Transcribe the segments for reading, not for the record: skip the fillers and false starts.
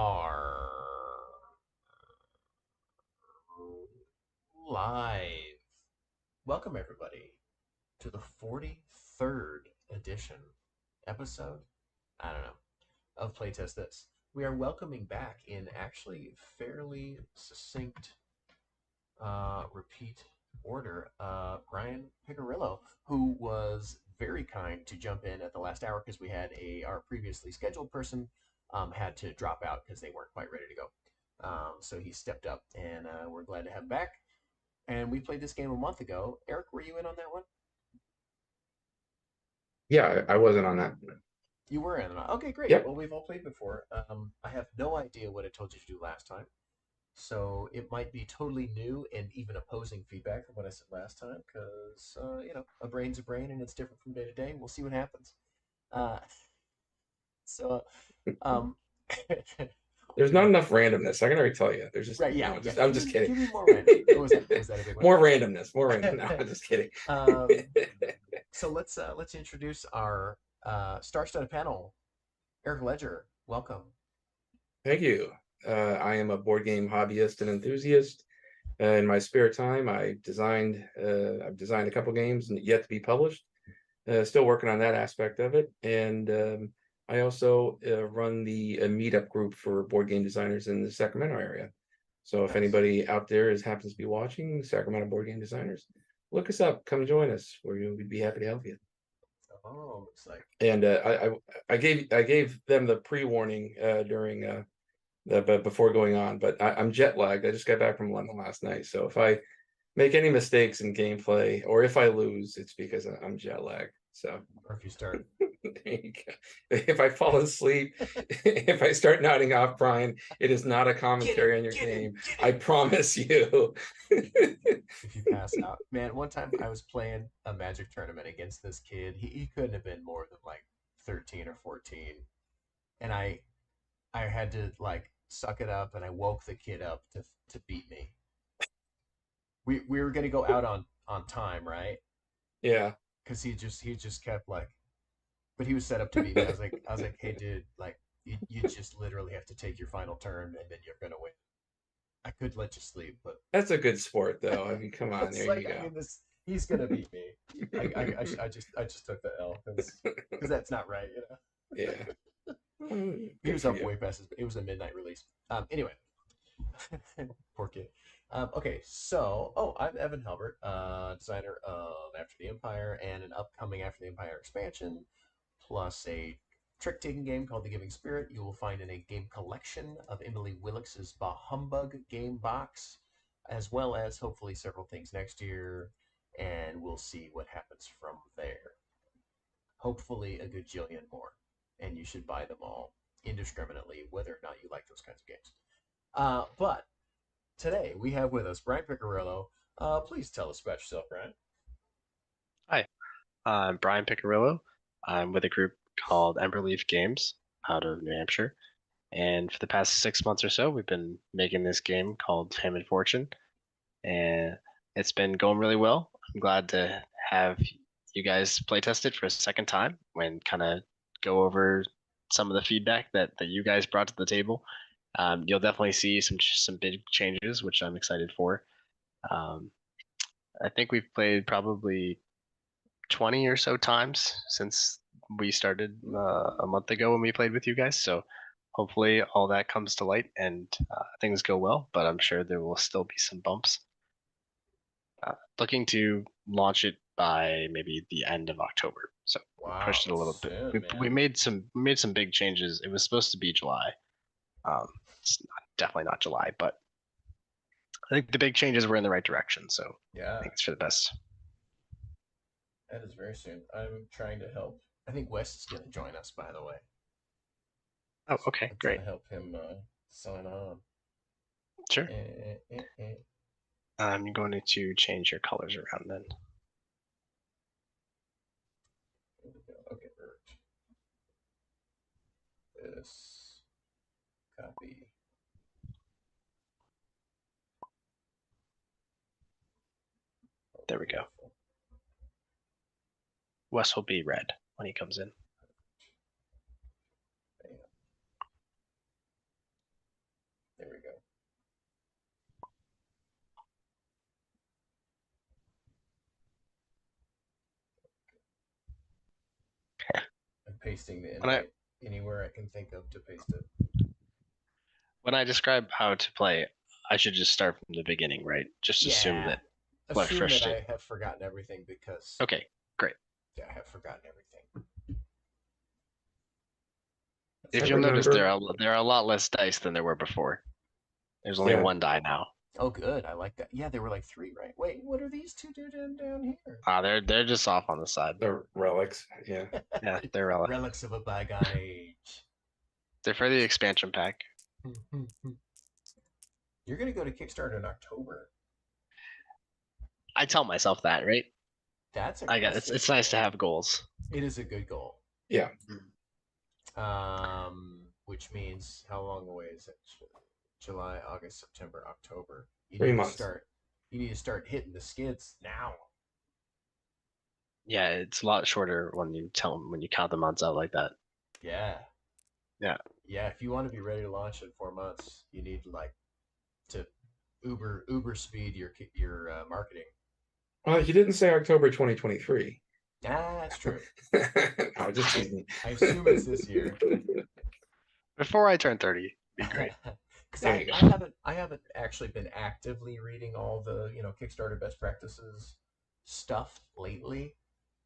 are live. Welcome, everybody, to the 43rd edition episode, I don't know, of Playtest This. We are welcoming back in actually fairly succinct repeat order Brian Picarillo, who was very kind to jump in at the last hour because we had our previously scheduled person had to drop out because they weren't quite ready to go. So he stepped up, and we're glad to have him back. And we played this game a month ago. Eric, were you in on that one? Yeah, I wasn't on that. You were in. Okay, great. Yep. Well, we've all played before. I have no idea what I told you to do last time. So it might be totally new and even opposing feedback from what I said last time, because a brain's a brain and it's different from day to day. We'll see what happens. Uh, so, um, There's not enough randomness. I can already tell you. There's just right, yeah, no. yeah. Just I'm just kidding. Give me more random. What was that? Was that a big one? More randomness. More random. No, I'm just kidding. um, so let's introduce our star-studded panel. Eric Ledger, welcome. Thank you. I am a board game hobbyist and enthusiast. In my spare time, I've designed a couple games yet to be published. Still working on that aspect of it, and I also run the meetup group for board game designers in the Sacramento area. So if Nice. anybody out there happens to be watching, Sacramento board game designers, look us up. Come join us. We'd be happy to help you. Oh, looks like. And I gave them the pre-warning during but before going on. But I'm jet lagged. I just got back from London last night, so if I make any mistakes in gameplay or if I lose, it's because I'm jet lagged. So Or if you start. if I fall asleep, if I start nodding off, Brian, it is not a commentary on your game. I promise you. If you pass out. Man, one time I was playing a Magic tournament against this kid. He couldn't have been more than like 13 or 14. And I had to like suck it up and I woke the kid up to beat me. We were gonna go out on time, right? Yeah. Because he just kept like, but he was set up to beat me. I was like, hey dude, like you just literally have to take your final turn and then you're gonna win. I could let you sleep, but That's a good sport though. I mean, come on, it's there like, you I go. mean, this he's gonna beat me. I just took the L because that's not right, you know. Yeah. He Good was for up you. way past his. It was a midnight release. Anyway, poor kid. Okay, so I'm Evan Halbert, designer of After the Empire and an upcoming After the Empire expansion, plus a trick-taking game called The Giving Spirit. You will find in a game collection of Emily Willix's Bah Humbug game box, as well as hopefully several things next year, and we'll see what happens from there. Hopefully a gajillion more, and you should buy them all indiscriminately, whether or not you like those kinds of games. But today we have with us Brian Picarillo. Please tell us about yourself, Brian. Hi, I'm Brian Picarillo. I'm with a group called Emberleaf Games out of New Hampshire. And for the past 6 months or so, we've been making this game called Fame and Fortune. And it's been going really well. I'm glad to have you guys play test it for a second time and kind of go over some of the feedback that you guys brought to the table. You'll definitely see some big changes, which I'm excited for. Um, I think we've played probably 20 or so times since we started a month ago when we played with you guys. So hopefully all that comes to light and things go well, but I'm sure there will still be some bumps. Looking to launch it by maybe the end of October. So we Wow, pushed it a that's little bit. soon, We man. made some big changes. It was supposed to be July. It's definitely not July, but I think the big changes were in the right direction. So I Yeah, think it's for the best. that is very soon. I'm trying to help. I think Wes is going to join us, by the way. Oh, So okay, let's great. help him sign on. Sure. Eh. I'm going to change your colors around then. There we go. Okay, perfect. This copy. There we go. Wes will be red when he comes in. pasting the When I- invite anywhere I can think of to paste it. When I describe how to play, I should just start from the beginning, right? Just assume that. What, Assume fresh that I did? have forgotten everything because Okay, great. yeah, I have forgotten everything. If I you'll notice, there remember. are a lot less dice than there were before. There's only Yeah. one die now. Oh, good. I like that. Yeah, there were like 3, right? Wait, what are these 2 doing down here? They're just off on the side. The relics. Yeah. Yeah, they're relic. Relics of a bygone age. They're for the expansion pack. You're gonna go to Kickstarter in October. I tell myself that, right? That's I got aggressive. it's nice to have goals. It is a good goal. Yeah. Which means how long away is it? July, August, September, October. You 3 need months. to start. You need to start hitting the skids now. Yeah, it's a lot shorter when you count the months out like that. Yeah. Yeah. Yeah. If you want to be ready to launch in 4 months, you need to Uber speed your marketing. Well, you didn't say October 2023. Ah, that's true. No, just teasing. I assume it's this year. Before I turn 30, be great. Because There you go. I haven't actually been actively reading all the Kickstarter best practices stuff lately,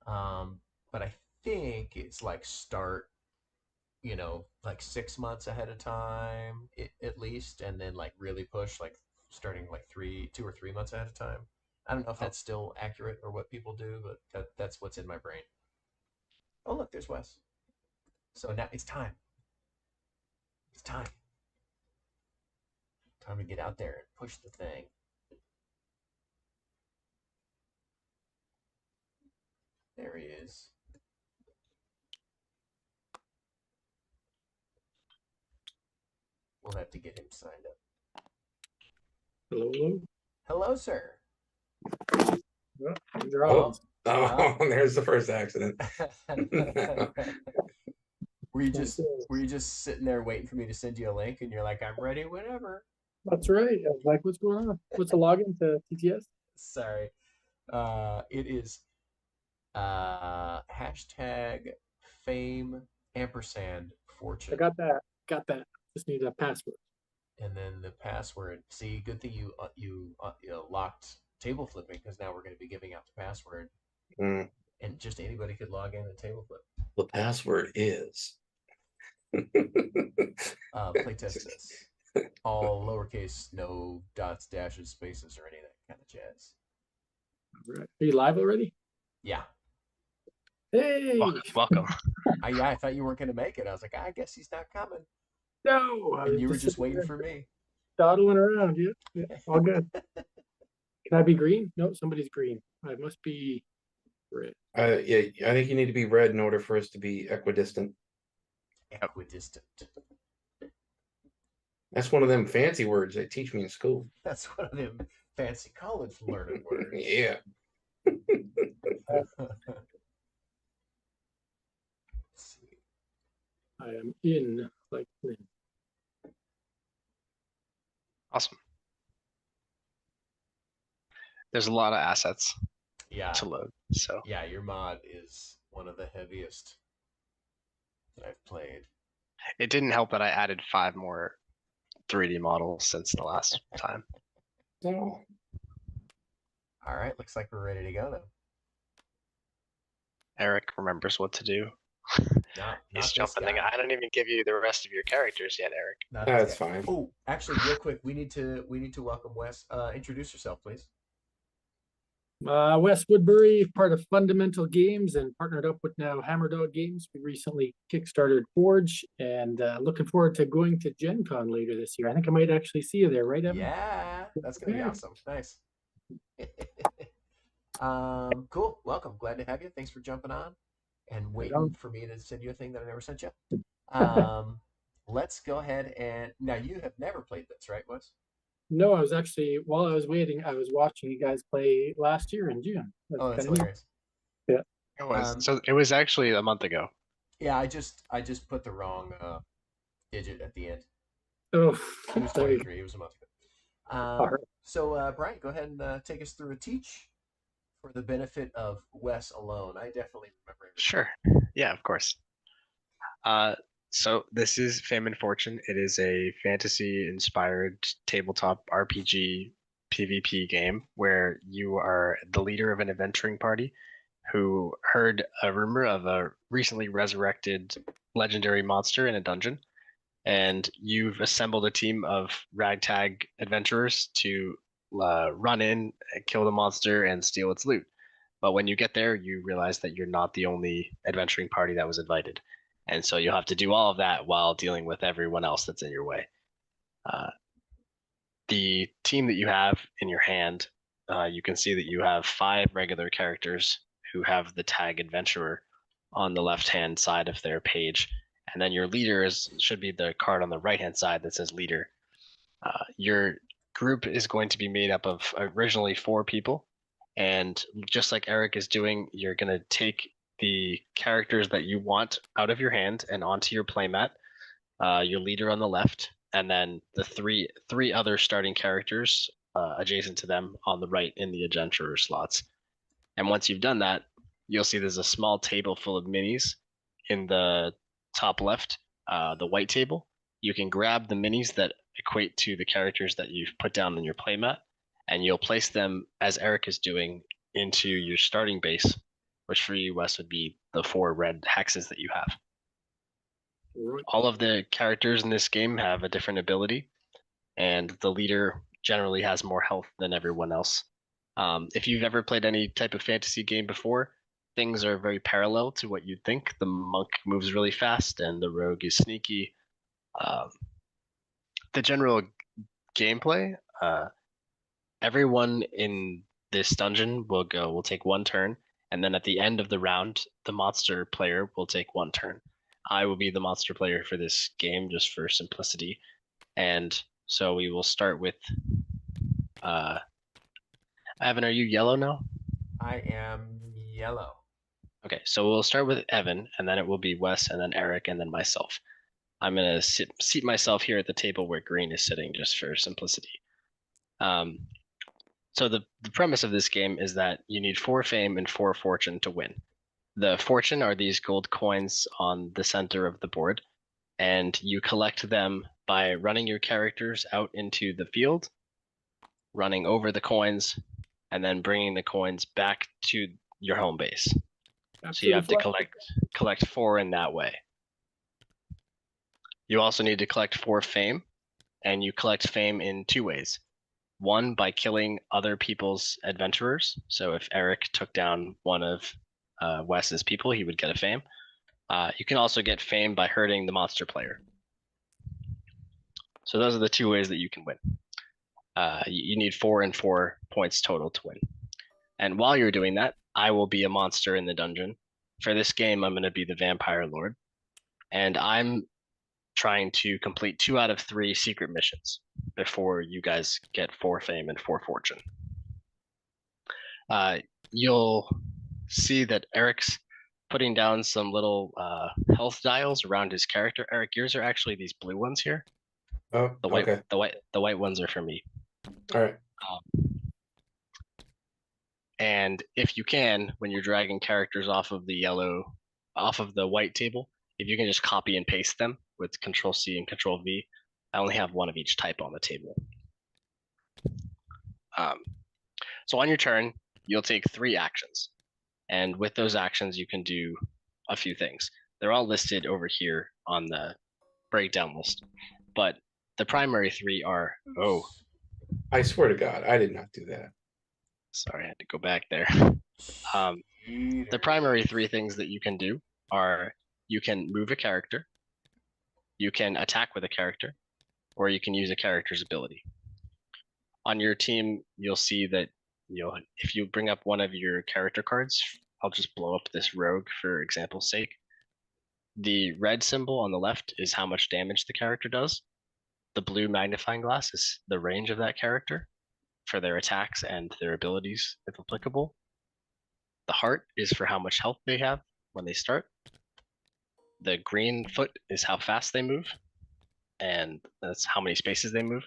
but I think it's like start like 6 months ahead of time at least, and then like really push like starting like 2 or 3 months ahead of time. I don't know if that's still accurate or what people do, but that's what's in my brain. Oh look, there's Wes. So now it's time. It's time. Time to get out there and push the thing. There he is. We'll have to get him signed up. Hello. Hello, sir. Oh, there's the first accident. Were you just sitting there waiting for me to send you a link, and you're like, I'm ready whenever? That's right. I was like, what's going on? What's the login to TTS? Sorry. It is hashtag fame ampersand fortune. I got that. Got that. Just need a password. And then the password. See, good thing you locked table flipping, because now we're going to be giving out the password, Mm. and just anybody could log in and table flip. The password is. Playtest this. All lowercase, no dots, dashes, spaces, or any of that kind of jazz. All right. Are you live already? Yeah. Hey. Welcome. I thought you weren't going to make it. I was like, I guess he's not coming. No. And you were just waiting for me. Dawdling around. Yeah. All good. Can I be green? No, somebody's green. I must be red. Yeah, I think you need to be red in order for us to be equidistant. Equidistant. That's one of them fancy words they teach me in school. That's one of them fancy college learning words. Yeah. I am in like green. Awesome. There's a lot of assets Yeah. to load. So Yeah, your mod is one of the heaviest that I've played. it didn't help that I added 5 more 3D models since the last time. Oh. All right, looks like we're ready to go then. Eric remembers what to do. Not He's this jumping the guy. gun. I don't even give you the rest of your characters yet, Eric. Not this That's guy. fine. Oh, actually, real quick, we need to welcome Wes. Introduce yourself, please. Wes Woodbury, part of Fundamental Games and partnered up with now Hammerdog Games. We recently kickstarted Forge, and looking forward to going to Gen Con later this year. I think I might actually see you there, right, Evan? Yeah, that's gonna be Yeah. awesome. Nice. Cool. Welcome. Glad to have you. Thanks for jumping on and waiting on. for me to send you a thing that I never sent you. Let's go ahead and now you have never played this, right, Wes? No, I was actually, while I was waiting, I was watching you guys play last year in June. Oh, that's kinda neat. hilarious. It was so it was actually a month ago. Yeah, I just put the wrong digit at the end. Oh, It was there you 23. It was a month ago. All right. So, Brian, go ahead and take us through a teach for the benefit of Wes alone. I definitely remember everything. Sure. Yeah, of course. So this is Fame and Fortune. It is a fantasy-inspired tabletop RPG PvP game where you are the leader of an adventuring party who heard a rumor of a recently resurrected legendary monster in a dungeon, and you've assembled a team of ragtag adventurers to run in, kill the monster, and steal its loot. But when you get there, you realize that you're not the only adventuring party that was invited. And so you'll have to do all of that while dealing with everyone else that's in your way. The team that you have in your hand, you can see that you have 5 regular characters who have the tag adventurer on the left-hand side of their page. And then your leader should be the card on the right-hand side that says leader. Your group is going to be made up of originally 4 people. And just like Eric is doing, you're going to take the characters that you want out of your hand and onto your playmat, your leader on the left, and then the three other starting characters adjacent to them on the right in the adventurer slots. And once you've done that, you'll see there's a small table full of minis in the top left, the white table. You can grab the minis that equate to the characters that you've put down on your playmat, and you'll place them, as Eric is doing, into your starting base, which for you, Wes, would be the 4 red hexes that you have. All of the characters in this game have a different ability, and the leader generally has more health than everyone else. If you've ever played any type of fantasy game before, things are very parallel to what you'd think. The monk moves really fast, and the rogue is sneaky. The general gameplay, everyone in this dungeon will take 1 turn, and then at the end of the round, the monster player will take 1 turn. I will be the monster player for this game just for simplicity. And so we will start with Evan, are you yellow now? I am yellow. Okay, so we'll start with Evan, and then it will be Wes, and then Eric, and then myself. I'm gonna seat myself here at the table where green is sitting just for simplicity. So the premise of this game is that you need 4 fame and 4 fortune to win. The fortune are these gold coins on the center of the board, and you collect them by running your characters out into the field, running over the coins, and then bringing the coins back to your home base. So you have to collect 4 in that way. You also need to collect 4 fame, and you collect fame in 2 ways. 1, by killing other people's adventurers. So if Eric took down one of Wes's people, he would get a fame. You can also get fame by hurting the monster player. So those are the 2 ways that you can win. You need 4 and 4 points total to win. And while you're doing that, I will be a monster in the dungeon. For this game, I'm going to be the vampire lord. And I'm trying to complete 2 out of 3 secret missions before you guys get 4 fame and 4 fortune. You'll see that Eric's putting down some little health dials around his character. Eric, yours are actually these blue ones here. Oh, okay. The white ones are for me. All right. And if you can, when you're dragging characters off of the white table, if you can just copy and paste them with Control-C and Control-V, I only have 1 of each type on the table. So on your turn, you'll take 3 actions. And with those actions, you can do a few things. They're all listed over here on the breakdown list. But the primary 3 are, I swear to God, I did not do that. Sorry, I had to go back there. The primary 3 things that you can do are you can move a character, you can attack with a character, or you can use a character's ability. On your team, you'll see that if you bring up one of your character cards, I'll just blow up this rogue for example's sake. The red symbol on the left is how much damage the character does. The blue magnifying glass is the range of that character for their attacks and their abilities, if applicable. The heart is for how much health they have when they start. The green foot is how fast they move, and that's how many spaces they move.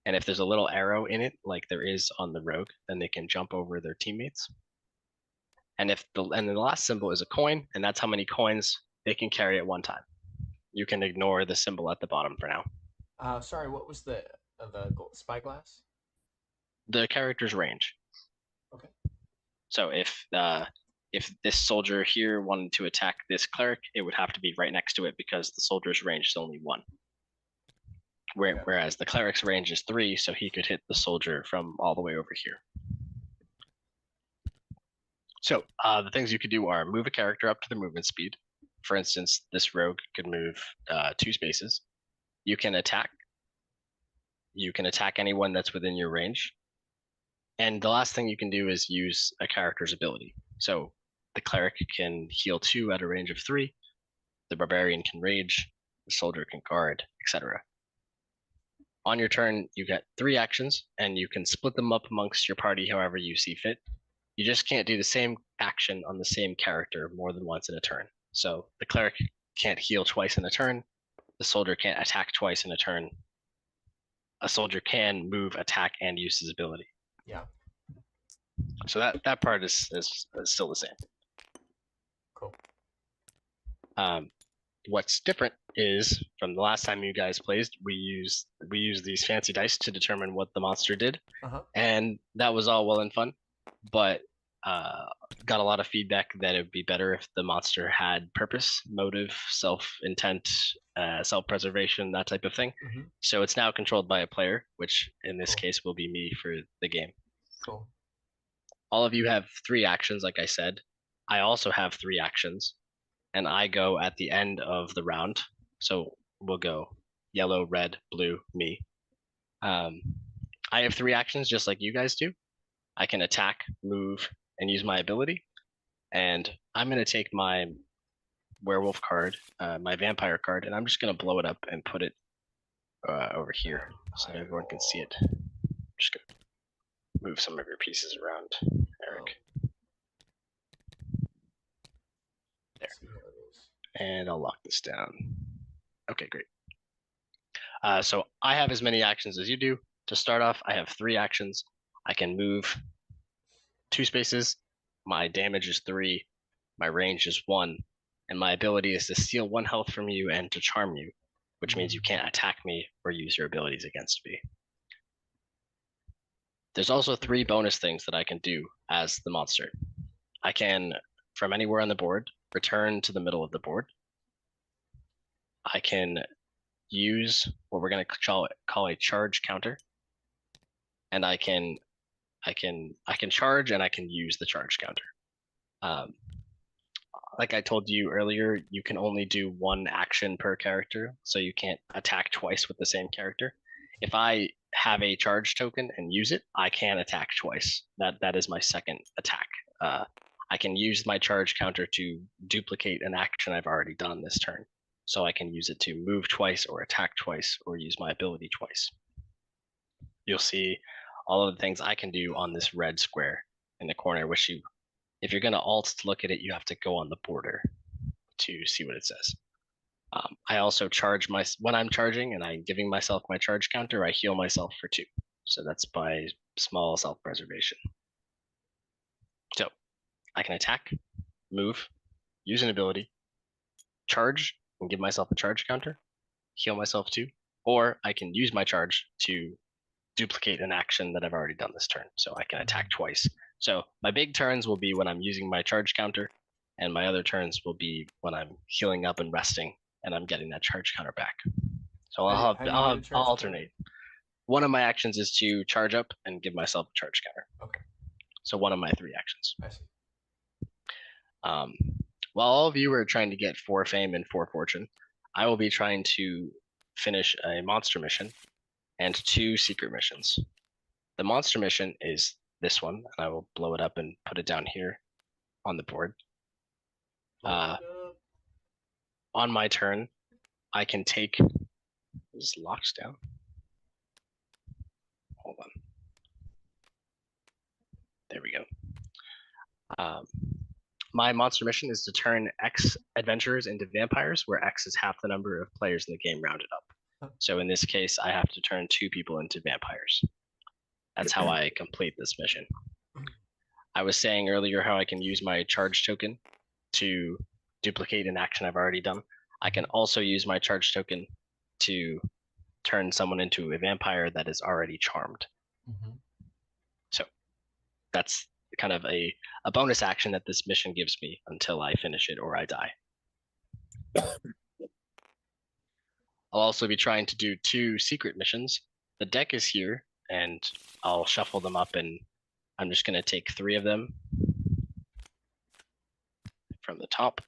And if there's a little arrow in it, like there is on the rogue, then they can jump over their teammates. And then the last symbol is a coin, and that's how many coins they can carry at one time. You can ignore the symbol at the bottom for now. Sorry, what was the spyglass? The character's range. Okay. So if this soldier here wanted to attack this cleric, it would have to be right next to it because the soldier's range is only 1. Whereas the cleric's range is 3, so he could hit the soldier from all the way over here. So the things you could do are move a character up to the movement speed. For instance, this rogue could move 2 spaces. You can attack. You can attack anyone that's within your range. And the last thing you can do is use a character's ability. So the cleric can heal 2 at a range of 3. The barbarian can rage. The soldier can guard, etc. On your turn, you get 3 actions, and you can split them up amongst your party however you see fit. You just can't do the same action on the same character more than once in a turn. So the cleric can't heal twice in a turn. The soldier can't attack twice in a turn. A soldier can move, attack, and use his ability. Yeah. So that part is still the same. Cool. What's different is from the last time you guys played, we used these fancy dice to determine what the monster did, and that was all well and fun, but got a lot of feedback that it would be better if the monster had purpose, motive, self-intent, self-preservation, that type of thing. So it's now controlled by a player, which in this case will be me for the game. Cool. All of you have 3 actions, like I said. I also have 3 actions, and I go at the end of the round. So we'll go yellow, red, blue, me. I have 3 actions just like you guys do. I can attack, move, and use my ability. And I'm going to take my werewolf card, my vampire card, and I'm just going to blow it up and put it over here so that everyone can see it. Just going to move some of your pieces around, Eric. There. And I'll lock this down. Okay, great. So I have as many actions as you do. To start off, I have 3 actions. I can move 2 spaces. My damage is 3. My range is 1. And my ability is to steal 1 health from you and to charm you, which means you can't attack me or use your abilities against me. There's also 3 bonus things that I can do as the monster. I can, from anywhere on the board, return to the middle of the board. I can use what we're going to call a charge counter, and I can charge and I can use the charge counter. Like I told you earlier, you can only do 1 action per character, so you can't attack twice with the same character. If I have a charge token and use it, I can attack twice. That is my second attack. I can use my charge counter to duplicate an action I've already done this turn. So I can use it to move twice or attack twice or use my ability twice. You'll see all of the things I can do on this red square in the corner, which if you're going to alt to look at it, you have to go on the border to see what it says. I also charge when I'm charging and I'm giving myself my charge counter, I heal myself for 2. So that's by small self-preservation. So I can attack, move, use an ability, charge and give myself a charge counter, heal myself 2, or I can use my charge to duplicate an action that I've already done this turn. So I can attack twice. So my big turns will be when I'm using my charge counter, and my other turns will be when I'm healing up and resting and I'm getting that charge counter back. So I'll alternate. One of my actions is to charge up and give myself a charge counter. Okay. So one of my 3 actions. I see. While all of you are trying to get 4 fame and 4 fortune, I will be trying to finish a monster mission and 2 secret missions. The monster mission is this one, and I will blow it up and put it down here on the board. On my turn, I can take this locks down. Hold on. There we go. My monster mission is to turn X adventurers into vampires, where X is half the number of players in the game rounded up. So in this case, I have to turn 2 people into vampires. That's how I complete this mission. I was saying earlier how I can use my charge token to duplicate an action I've already done. I can also use my charge token to turn someone into a vampire that is already charmed. Mhm. So that's kind of a bonus action that this mission gives me until I finish it or I die. I'll also be trying to do 2 secret missions. The deck is here, and I'll shuffle them up, and I'm just going to take 3 of them from the top.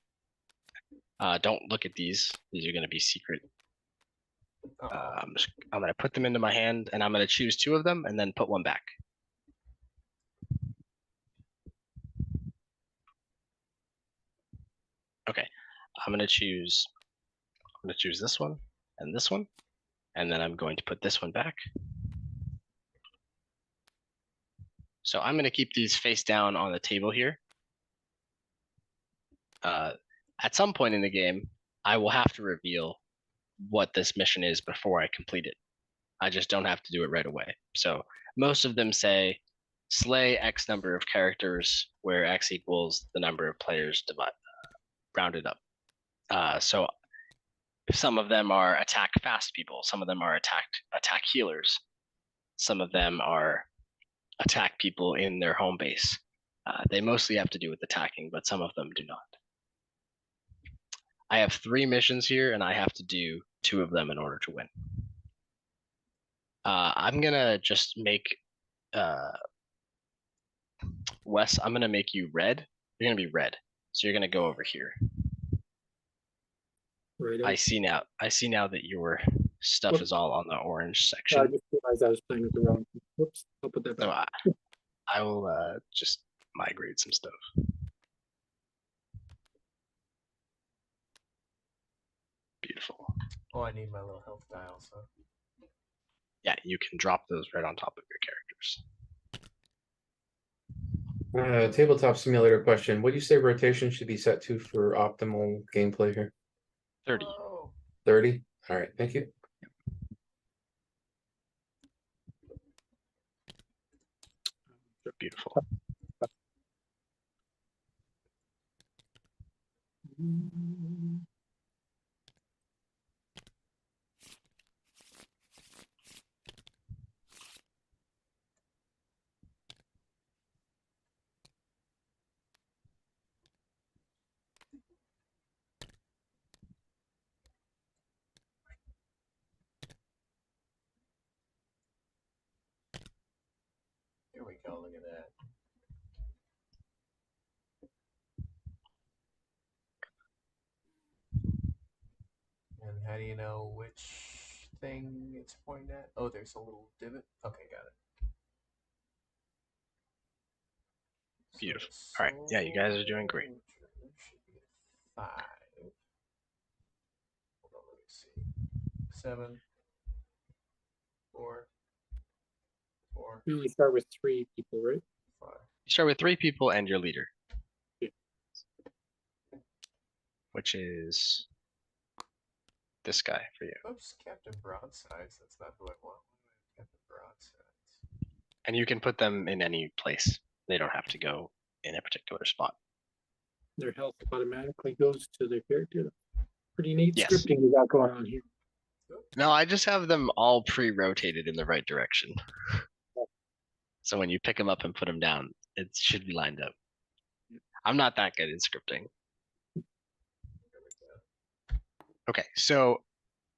Don't look at these. These are going to be secret. Oh, I'm going to put them into my hand, and I'm going to choose 2 of them and then put 1 back. Okay, I'm going to choose this one, and then I'm going to put this one back. So I'm going to keep these face down on the table here. At some point in the game, I will have to reveal what this mission is before I complete it. I just don't have to do it right away. So most of them say slay X number of characters, where X equals the number of players rounded up. So some of them are attack fast people. Some of them are attack healers. Some of them are attack people in their home base. They mostly have to do with attacking, but some of them do not. I have 3 missions here, and I have to do 2 of them in order to win. I'm gonna just make Wes. I'm gonna make you red. You're gonna be red, so you're gonna go over here. Right. I see now that your stuff Whoop. is all on the orange I section. just realized I was playing with the wrong. Whoops. I'll put that So back. I will just migrate some stuff. Beautiful. oh, I need my little health dial. So Yeah, you can drop those right on top of your characters. Tabletop simulator question. What do you say rotation should be set to for optimal gameplay here? 30. oh, 30? All right, thank you. Beautiful. here we go. Look at that. And how do you know which thing it's pointing at? Oh, there's a little divot. Okay, got it. Beautiful. All right. Yeah, you guys are doing great. Should be 5. Hold on, let me see. 7, 4, 4, We only start with 3 people, right? 5. You start with 3 people and your leader. Yeah. Which is this guy for you. Oops, Captain Broadsides. That's not who I want. Captain Broadsides. And you can put them in any place. They don't have to go in a particular spot. Their health automatically goes to their character. Pretty neat Yes. scripting we got going on here. No, I just have them all pre-rotated in the right direction. So when you pick them up and put them down, it should be lined up. I'm not that good in scripting. Okay, so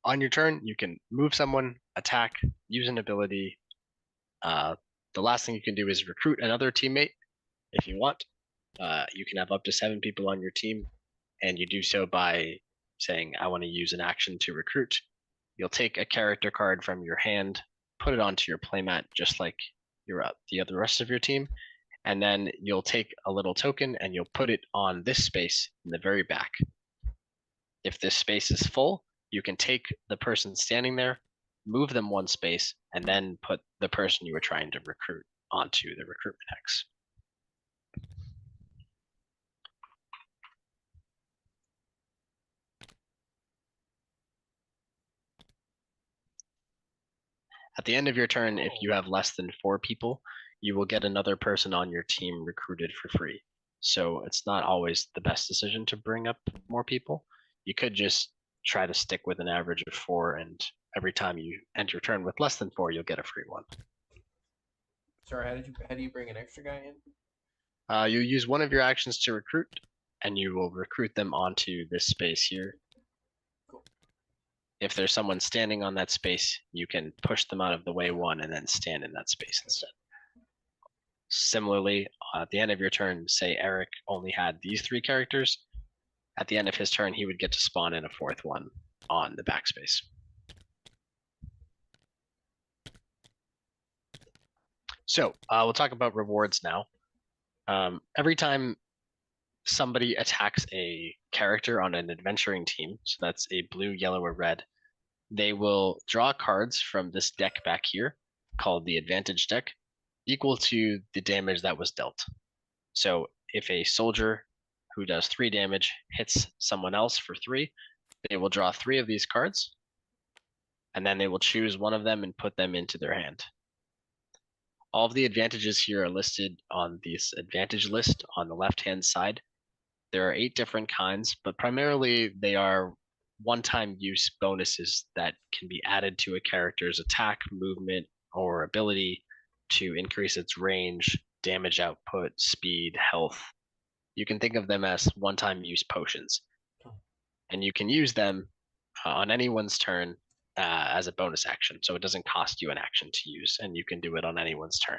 on your turn, you can move someone, attack, use an ability. The last thing you can do is recruit another teammate if you want. You can have up to 7 people on your team, and you do so by saying, I want to use an action to recruit. You'll take a character card from your hand, put it onto your playmat just like the rest of your team, and then you'll take a little token and you'll put it on this space in the very back. If this space is full, you can take the person standing there, move them 1 space, and then put the person you were trying to recruit onto the recruitment hex. At the end of your turn, if you have less than 4 people, you will get another person on your team recruited for free. So it's not always the best decision to bring up more people. You could just try to stick with an average of 4, and every time you end your turn with less than 4, you'll get a free one. Sorry, how do you bring an extra guy in? You use one of your actions to recruit, and you will recruit them onto this space here. Cool. If there's someone standing on that space, you can push them out of the way 1 and then stand in that space instead. Similarly, at the end of your turn, say Eric only had these 3 characters. At the end of his turn, he would get to spawn in a 4th one on the backspace. So we'll talk about rewards now. Every time somebody attacks a character on an adventuring team, so that's a blue, yellow, or red, they will draw cards from this deck back here, called the advantage deck, equal to the damage that was dealt. So if a soldier who does 3 damage hits someone else for 3, they will draw 3 of these cards, and then they will choose one of them and put them into their hand. All of the advantages here are listed on this advantage list on the left-hand side. There are 8 different kinds, but primarily they are one-time use bonuses that can be added to a character's attack, movement, or ability to increase its range, damage output, speed, health. You can think of them as one-time use potions. And you can use them on anyone's turn as a bonus action, so it doesn't cost you an action to use, and you can do it on anyone's turn.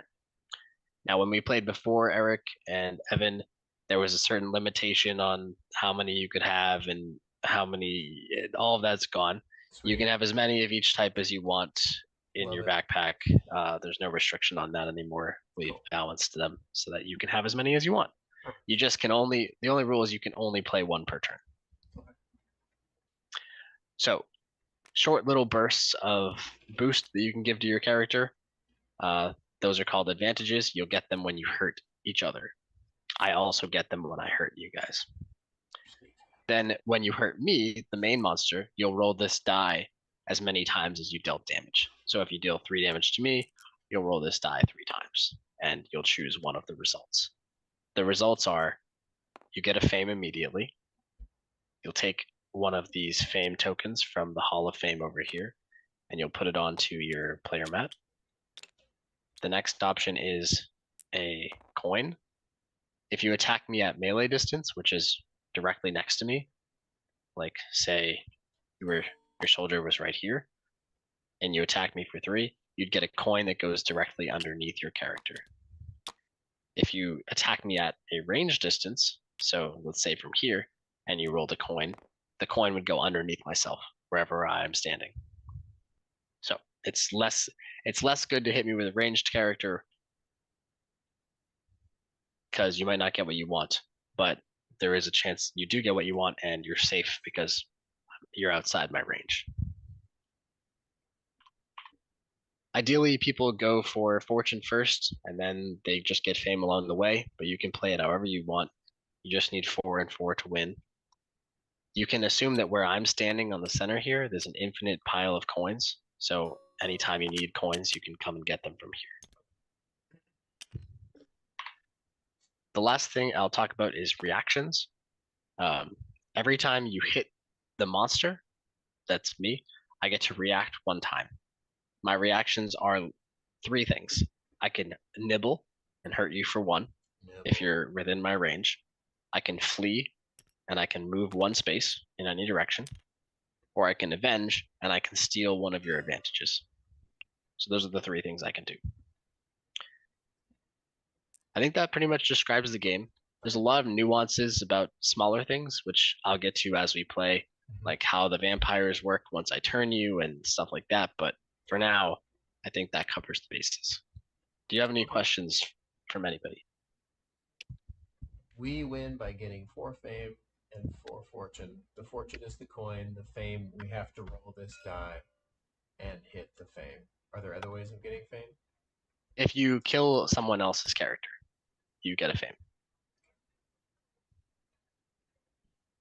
Now, when we played before, Eric and Evan, there was a certain limitation on how many you could have and how many, all of that's gone. Sweet. You can have as many of each type as you want in Love your it. backpack. There's no restriction on that anymore. We've balanced them so that you can have as many as you want. You just can only, the only rule is you can only play 1 per turn. Okay. So, short little bursts of boost that you can give to your character. Those are called advantages. You'll get them when you hurt each other. I also get them when I hurt you guys. Then when you hurt me, the main monster, you'll roll this die as many times as you dealt damage. So if you deal 3 damage to me, you'll roll this die 3 times, and you'll choose one of the results. The results are, you get a fame immediately. You'll take one of these fame tokens from the Hall of Fame over here, and you'll put it onto your player mat. The next option is a coin. If you attack me at melee distance, which is directly next to me, like say your soldier was right here, and you attack me for 3, you'd get a coin that goes directly underneath your character. If you attack me at a range distance, so let's say from here, and you rolled a coin, the coin would go underneath myself, wherever I'm standing. So it's less good to hit me with a ranged character, because you might not get what you want, but there is a chance you do get what you want, and you're safe because you're outside my range. Ideally, people go for fortune first, and then they just get fame along the way, but you can play it however you want. You just need 4 and 4 to win. You can assume that where I'm standing on the center here, there's an infinite pile of coins, so anytime you need coins, you can come and get them from here. The last thing I'll talk about is reactions. Every time you hit the monster, that's me, I get to react 1 time. My reactions are 3 things. I can nibble and hurt you for 1 if you're within my range. I can flee and I can move 1 space in any direction. Or I can avenge and I can steal 1 of your advantages. So those are the 3 things I can do. I think that pretty much describes the game. There's a lot of nuances about smaller things, which I'll get to as we play, like how the vampires work once I turn you and stuff like that. But for now, I think that covers the bases. Do you have any questions from anybody? We win by getting 4 fame and 4 fortune. The fortune is the coin. The fame, we have to roll this die and hit the fame. Are there other ways of getting fame? If you kill someone else's character, you get a fame.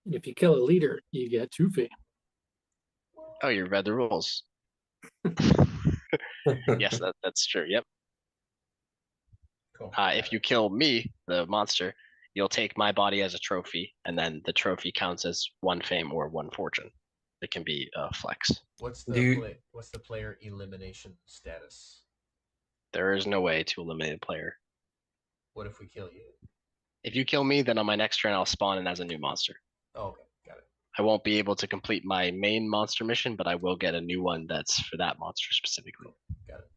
If you kill a leader, you get 2 fame. Oh, you read the rules. Yes, that's true. Yep. Cool. If you kill me, the monster, you'll take my body as a trophy, and then the trophy counts as 1 fame or 1 fortune. it can be flex. What's Do the you- what's the player elimination status? There is no way to eliminate a player. What if we kill you? If you kill me, then on my next turn I'll spawn in as a new monster. Oh, okay, got it. I won't be able to complete my main monster mission, but I will get a new one that's for that monster specifically. Got it.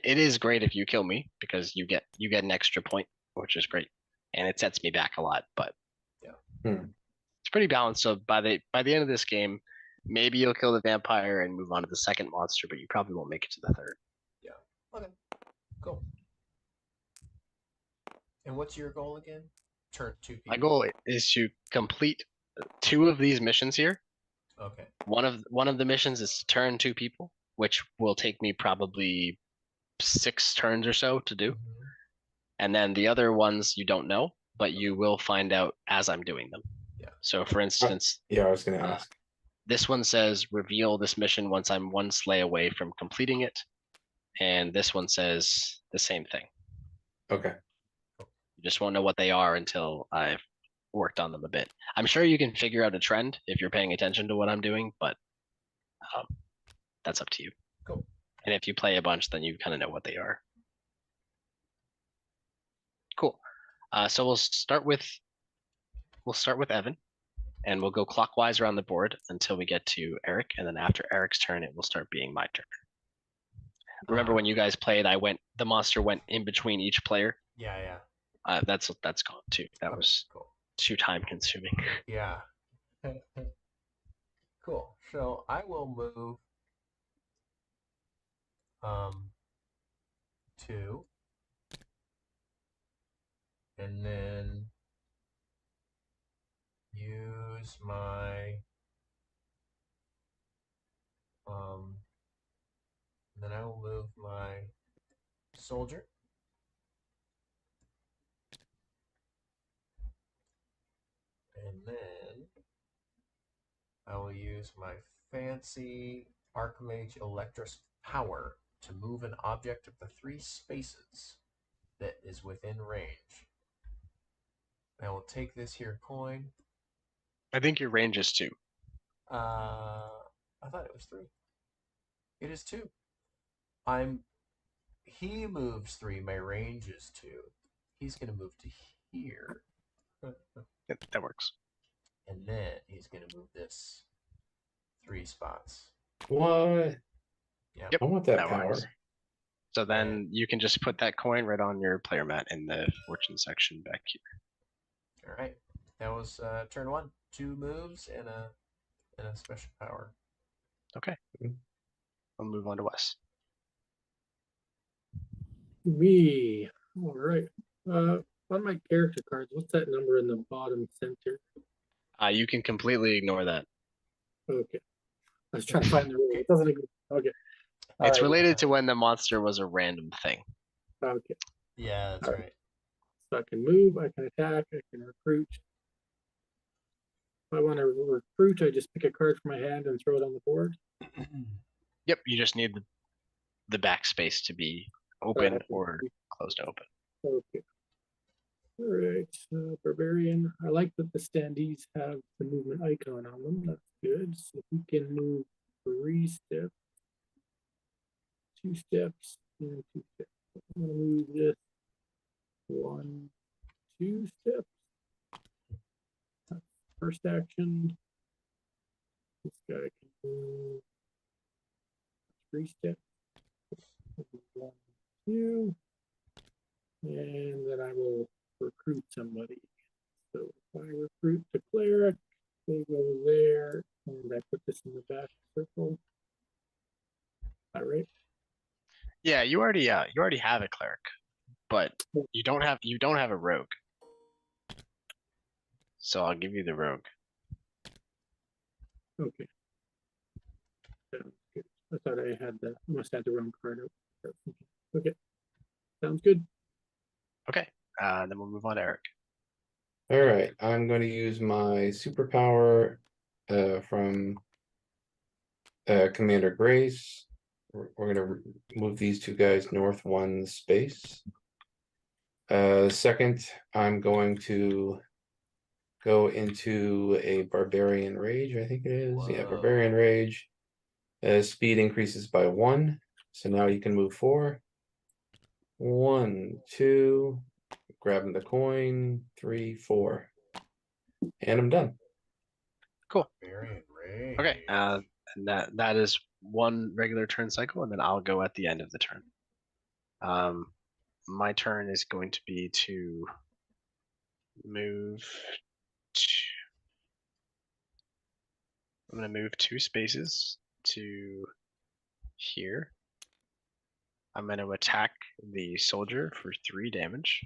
It is great if you kill me because you get an extra point, which is great, and it sets me back a lot. But Yeah. It's pretty balanced. So by the end of this game, maybe you'll kill the vampire and move on to the second monster, but you probably won't make it to the third. Okay, cool. And what's your goal again? Turn 2 people. My goal is to complete 2 of these missions here. Okay. One of the missions is to turn 2 people, which will take me probably 6 turns or so to do. Mhm. And then the other ones you don't know, but you will find out as I'm doing them. Yeah. So for instance, Yeah, I was going to ask. this one says reveal this mission once I'm 1 slay away from completing it. And this one says the same thing. Okay. You just won't know what they are until I've worked on them a bit. I'm sure you can figure out a trend if you're paying attention to what I'm doing, but that's up to you. Cool. And if you play a bunch, then you kind of know what they are. Cool. So we'll start with Evan, and we'll go clockwise around the board until we get to Eric, and then after Eric's turn, it will start being my turn. Remember when you guys played, the monster went in between each player. Yeah. That's gone too. That Okay, was cool. too time consuming. Yeah. Cool. So I will move 2, and then use my then I will move my soldier. And then I will use my fancy Archmage Electrus power to move an object of the 3 spaces that is within range. I will take this here coin. I think your range is 2. I thought it was 3. It is 2. He moves 3. My range is 2. He's gonna move to here. That works. And then he's gonna move this 3 spots. What? Yeah. Yep, I want that that power. works. So then you can just put that coin right on your player mat in the fortune section back here. All right. That was turn 1. 2 moves and a special power. Okay. We'll move on to Wes. Me. All right. On my character cards, what's that number in the bottom center? You can completely ignore that. Okay. I was trying to find the rule. It doesn't exist. Okay. All It's right. related to when the monster was a random thing. Okay. Yeah, that's All right. So I can move, I can attack, I can recruit. If I want to recruit, I just pick a card from my hand and throw it on the board. Yep, you just need the backspace to be open Alright. or closed to open. Okay. All right, barbarian. I like that the standees have the movement icon on them. That's good. So he can move 3 steps, 2 steps, and 2 steps. I'm gonna move this 1, 2 steps. That's first action. This guy can move 3 steps. 1, 2. And then I will recruit somebody. So if I recruit the cleric, they go there, and I put this in the back circle. All right. Yeah, you already have a cleric, but you don't have a rogue. So I'll give you the rogue. Okay. Sounds good. I thought I had the must have the wrong card out. Okay. Sounds good. Okay. Then we'll move on to Eric. All right, I'm going to use my superpower from Commander Grace. We're going to move these 2 guys north 1 space. Second, I'm going to go into a barbarian rage, I think it is. Yeah, Whoa. barbarian rage. Speed increases by 1. So now you can move 4. 1, 2, grabbing the coin, 3, 4. And I'm done. Cool. Barbarian rage. Okay. And that is one regular turn cycle, and then I'll go at the end of the turn. My turn is going to be to move. I'm going to move 2 spaces to here. I'm going to attack the soldier for 3 damage.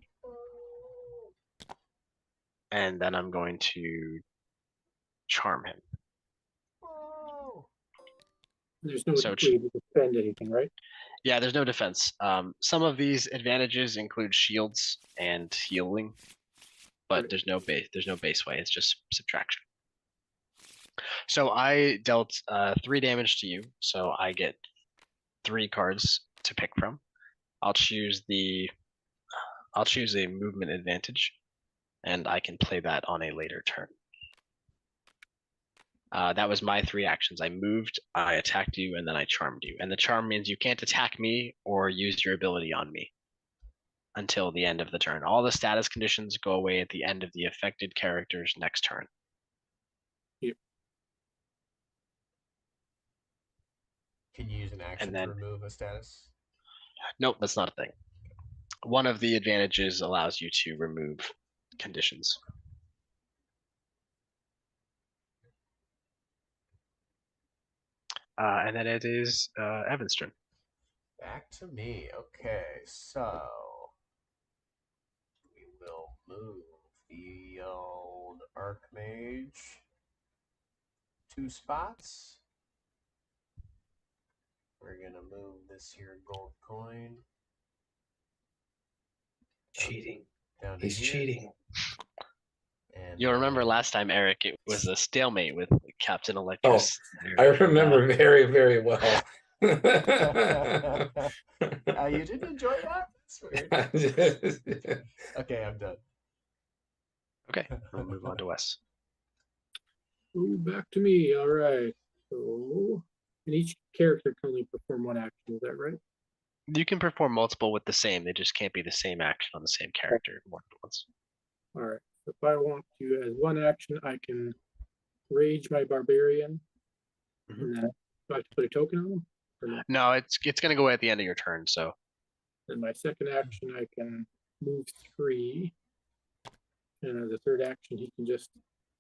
And then I'm going to charm him. There's no So way to defend anything, right? Yeah, there's no defense. Some of these advantages include shields and healing, but Right. there's no base way. It's just subtraction. So I dealt 3 damage to you, so I get 3 cards to pick from. I'll choose a movement advantage, and I can play that on a later turn. That was my 3 actions. I moved, I attacked you, and then I charmed you. And the charm means you can't attack me or use your ability on me until the end of the turn. All the status conditions go away at the end of the affected character's next turn. Can you use an action And then- to remove a status? Nope, that's not a thing. One of the advantages allows you to remove conditions. And then it is Evan's turn. Back to me. Okay, so we will move the old Archmage 2 spots. We're gonna move this here gold coin Cheating. down to He's here. cheating. And You'll remember then- last time, Eric, it was a stalemate with Captain Electrus. I remember very, very well. You didn't enjoy that? That's weird. Okay, I'm done. Okay, we'll move on to Wes. Oh, back to me. All right. So, and each character can only perform 1 action. Is that right? You can perform multiple with the same. They just can't be the same action on the same character more than once. All right. So if I want to, as 1 action, I can rage my barbarian, Mhm. and then do I have to put a token on him? Or no? No, it's going to go at the end of your turn. So Then my second action, I can move 3, and as a third action, he can just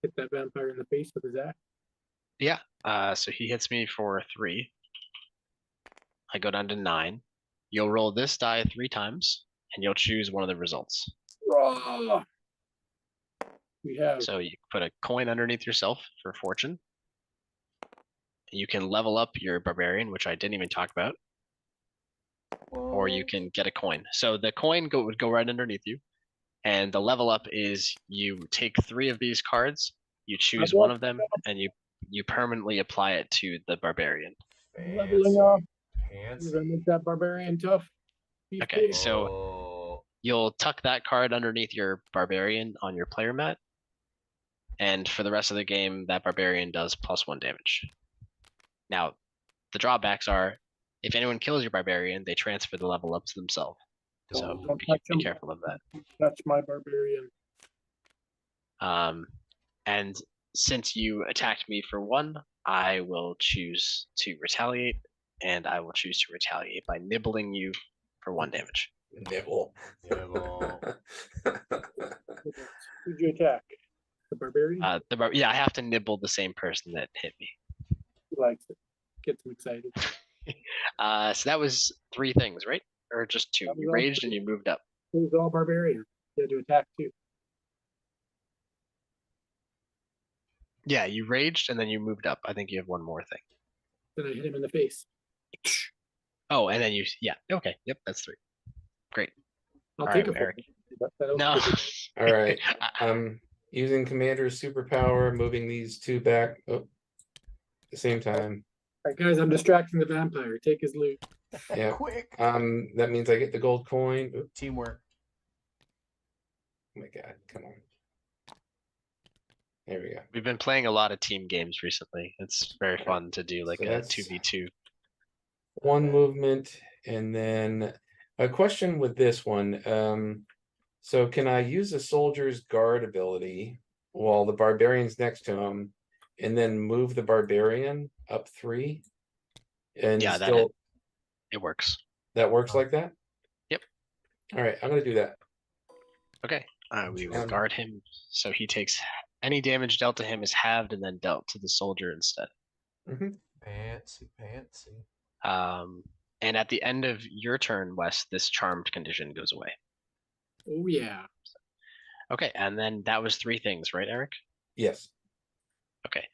hit that vampire in the face with his axe. yeah, so he hits me for 3. I go down to 9. You'll roll this die 3 times, and you'll choose one of the results. Raw! We have So you put a coin underneath yourself for fortune. You can level up your barbarian, which I didn't even talk about, or you can get a coin. So the coin would go right underneath you, and the level up is you take 3 of these cards, you choose one of them, and you permanently apply it to the barbarian. leveling up. Fancy. We're gonna make that barbarian tough. Okay, Beefcake. so Oh, you'll tuck that card underneath your barbarian on your player mat, and for the rest of the game, that barbarian does +1 damage. Now, the drawbacks are, if anyone kills your barbarian, they transfer the level up to themselves. So Don't be touch him. careful of that. Touch my barbarian. And since you attacked me for 1, I will choose to retaliate, and I will choose to retaliate by nibbling you for 1 damage. Nibble. Nibble. Who'd you attack? The barbarian? Yeah, I have to nibble the same person that hit me. He likes it. Gets him excited. So that was 3 things, right? Or just 2? That was You all raged 3. and you moved up. It was all barbarian. He had to attack too. Yeah, you raged and then you moved up. I think you have one more thing. Then I hit him in the face. Oh, and then okay, yep, that's 3. Great. I'll All take right, a Eric. but that else No. was- All right. I'm using Commander's superpower, moving these 2 back at the same time. All right, guys, I'm distracting the vampire. Take his loot. Yeah. Quick. That means I get the gold coin. Oop, Teamwork. oh my god, come on. There we go. We've been playing a lot of team games recently. It's very Okay. fun to do like So a that's 2v2. one movement, and then a question with this one. So can I use a soldier's guard ability while the barbarian's next to him, and then move the barbarian up 3, and Yeah, still it works. that works like that? Yep. All right, I'm gonna do that. Okay. We will Um, guard him so he takes any damage dealt to him is halved and then dealt to the soldier instead. mhm. Fancy. And at the end of your turn, Wes, this charmed condition goes away. Oh yeah. Okay, and then that was 3 things, right, Eric? Yes. Okay.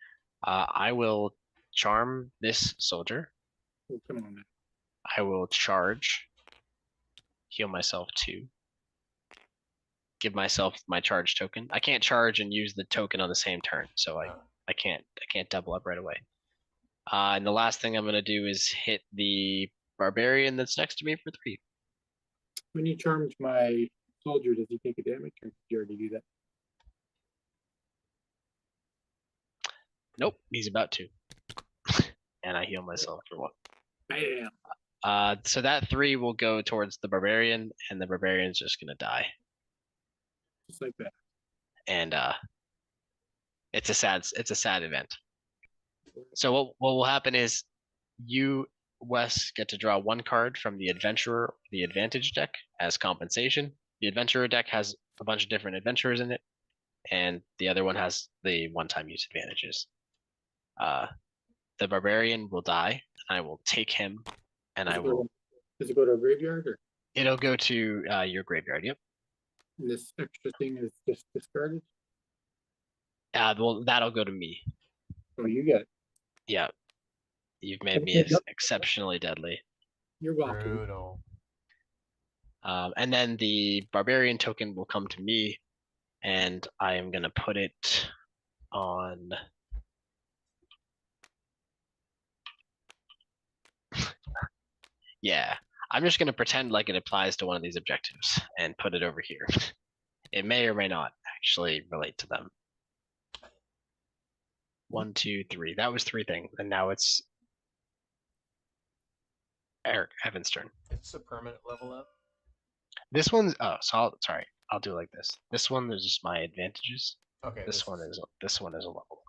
I will charm this soldier. Oh, come on. Man. I will charge, heal myself 2, give myself my charge token. I can't charge and use the token on the same turn, so I can't double up right away. And the last thing I'm gonna do is hit the barbarian that's next to me for 3. When you charmed my soldier, does he take a damage, or did you already do that? Nope, he's about to. And I heal myself for 1. Bam. So that 3 will go towards the barbarian, and the barbarian's just gonna die. Just like that. And it's a sad event. So what will happen is you, Wes, get to draw 1 card from the adventurer, the advantage deck as compensation. The adventurer deck has a bunch of different adventurers in it, and the other one has the one-time use advantages. The barbarian will die. I will take him, and Does I it go will. to- Does it go to a graveyard, or It'll go to your graveyard. Yep. this extra thing is just discarded? Well, that'll go to me. Oh, you get it. Yeah. You've made me exceptionally deadly. You're welcome. Brutal. And then the barbarian token will come to me, and I am gonna put it on. Yeah, I'm just gonna pretend like it applies to one of these objectives and put it over here. It may or may not actually relate to them. 1, 2, 3. That was 3 things, and now it's Evan's turn. It's a permanent level up. This one's sorry. I'll do it like this. This one there's just my advantages. Okay. This one is a level.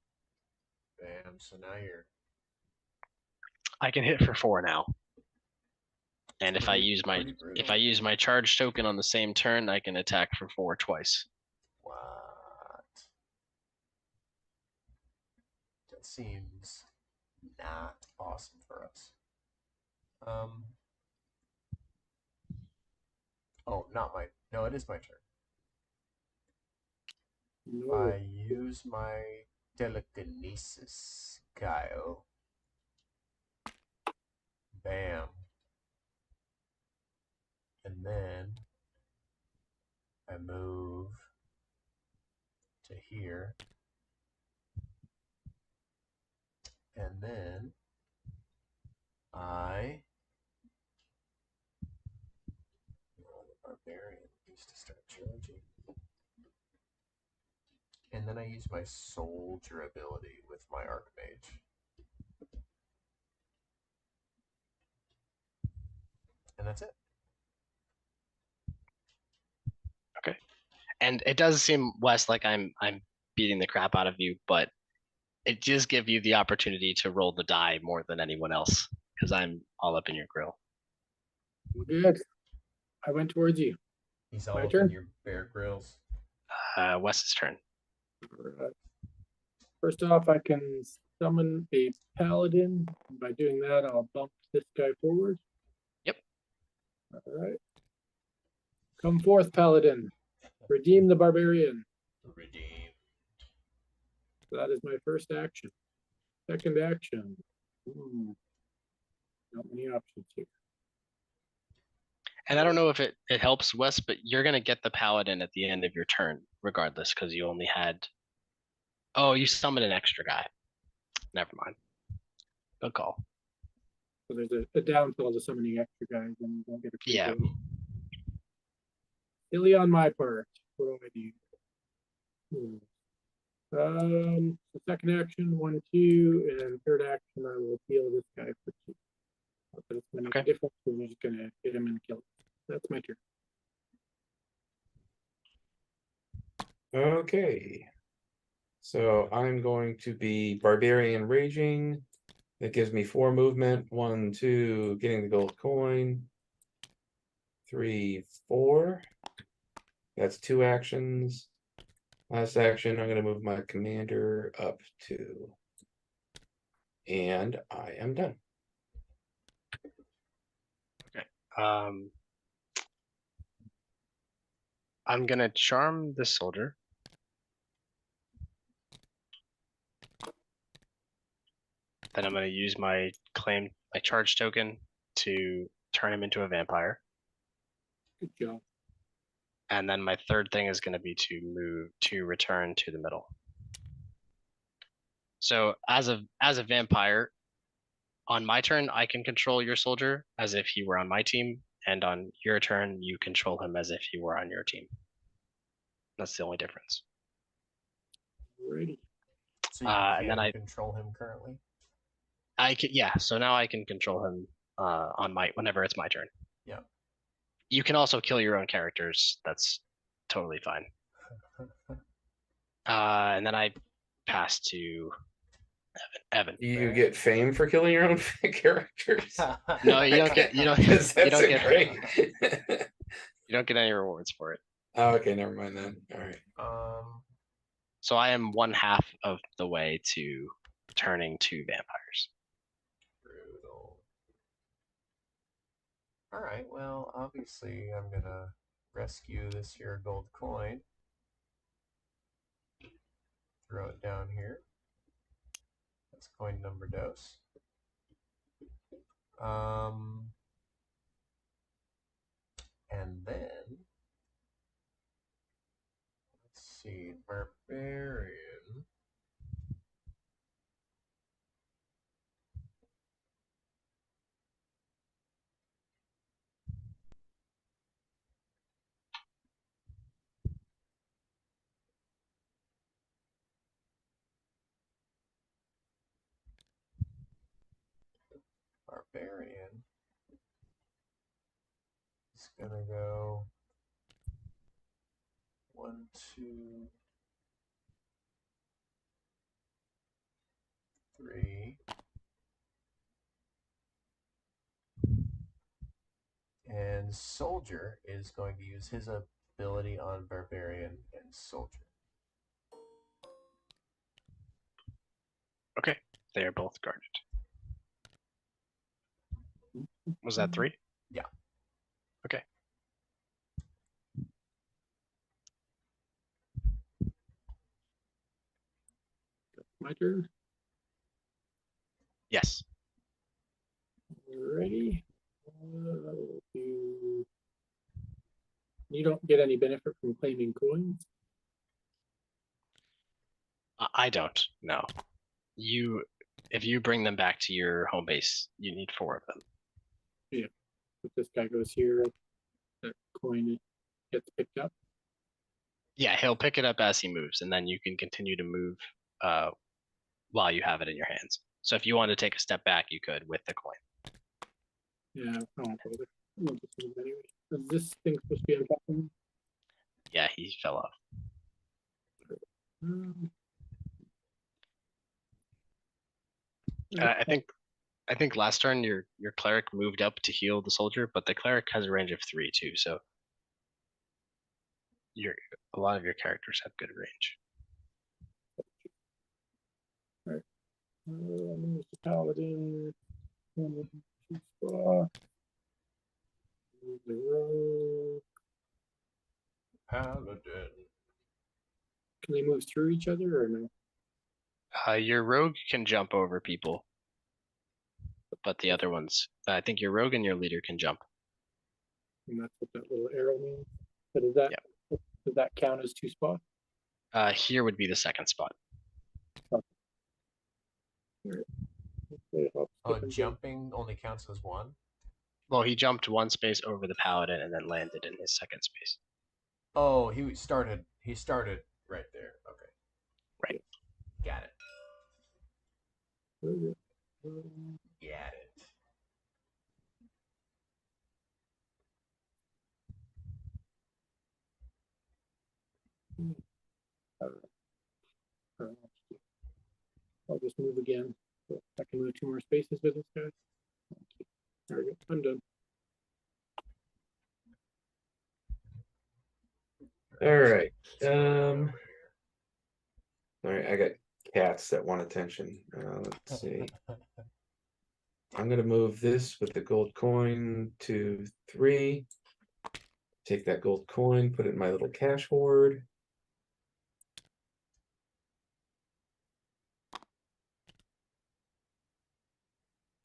Bam. So now you're. I can hit for 4 now. And if I Pretty- use pretty brutal. if I use my charge token on the same turn, I can attack for 4 twice. What? That seems not awesome for us. Oh, not my. No, it is my turn. No. I use my telekinesis, Kyle. Bam. And then I move to here. And then I roll the barbarian needs to start charging. And then I use my soldier ability with my archmage. And that's it. And it does seem, Wes, like I'm beating the crap out of you, but it does give you the opportunity to roll the die more than anyone else, because I'm all up in your grill. Good. I went towards you. He's all My up turn? in your Bear Grylls. Wes's turn. Alright. First off, I can summon a paladin. By doing that, I'll bump this guy forward. Yep. Alright. Come forth, paladin. Redeem the barbarian. Redeem. So that is my first action. Second action. Not many options here. And I don't know if it helps, Wes, but you're gonna get the paladin at the end of your turn, regardless, because you only had. Oh, you summoned an extra guy. Never mind. Good call. So there's a downfall to summoning extra guys, and you don't get a free Yeah. kill. Silly on my part. What do I do? The second action, 1, 2, and third action, I will heal this guy for 2. But it's gonna make a Okay. difference. We're just gonna hit him and kill him. That's my turn. Okay. So I'm going to be Barbarian Raging. That gives me 4 movement. 1, 2, getting the gold coin. 3, 4. That's 2 actions. Last action, I'm going to move my commander up 2. And I am done. I'm gonna charm this soldier. Then I'm gonna use my charge token to turn him into a vampire. Good job. And then my third thing is gonna be to return to the middle. So as a vampire, on my turn, I can control your soldier as if he were on my team, and on your turn, you control him as if he were on your team. That's the only difference. Alrighty. So you And then can control him currently. So now I can control him on whenever it's my turn. Yeah. You can also kill your own characters. That's totally fine. And then I pass to Evan. You get fame for killing your own characters? No, you don't get. You don't. That's You don't get. great. You don't get any rewards for it. Oh, okay, never mind then. All right. So I am 1/2 of the way to turning to vampires. Brutal. All right. Well, obviously, I'm gonna rescue this here gold coin. Throw it down here. That's coin number dos. And then let's see, barbarian. Barbarian is gonna go 1, 2, 3. And soldier is going to use his ability on barbarian and soldier. Okay, they are both guarded. Was that 3? Yeah. Okay. My turn. Yes. Alrighty. You don't get any benefit from claiming coins. I don't. No. If you bring them back to your home base, you need 4 of them. Yeah. If this guy goes here, that coin gets picked up. Yeah, he'll pick it up as he moves, and then you can continue to move while you have it in your hands. So if you want to take a step back, you could with the coin. Yeah, I won't bother. I'll just move anyway. Is this thing supposed to be on top of him? Yeah, he fell off. I think last turn your cleric moved up to heal the soldier, but the cleric has a range of 3 too, so a lot of your characters have good range. Mr. Paladin. The rogue. Paladin. Can they move through each other or no? Your rogue can jump over people, but the other ones, I think your rogue and your leader can jump. And that's what that little arrow means. But is that does that count as 2 spots? Here would be the second spot. Oh, jumping only counts as 1? Well, he jumped 1 space over the paladin and then landed in his second space. Oh, he started right there. Okay. Right. Got it. Where is it? Got it. I'll just move again. So I can move 2 more spaces with this guy. There we go. I'm done. All right. Over All right, I got cats that want attention. Let's see. I'm gonna move this with the gold coin to 3. Take that gold coin, put it in my little cash hoard.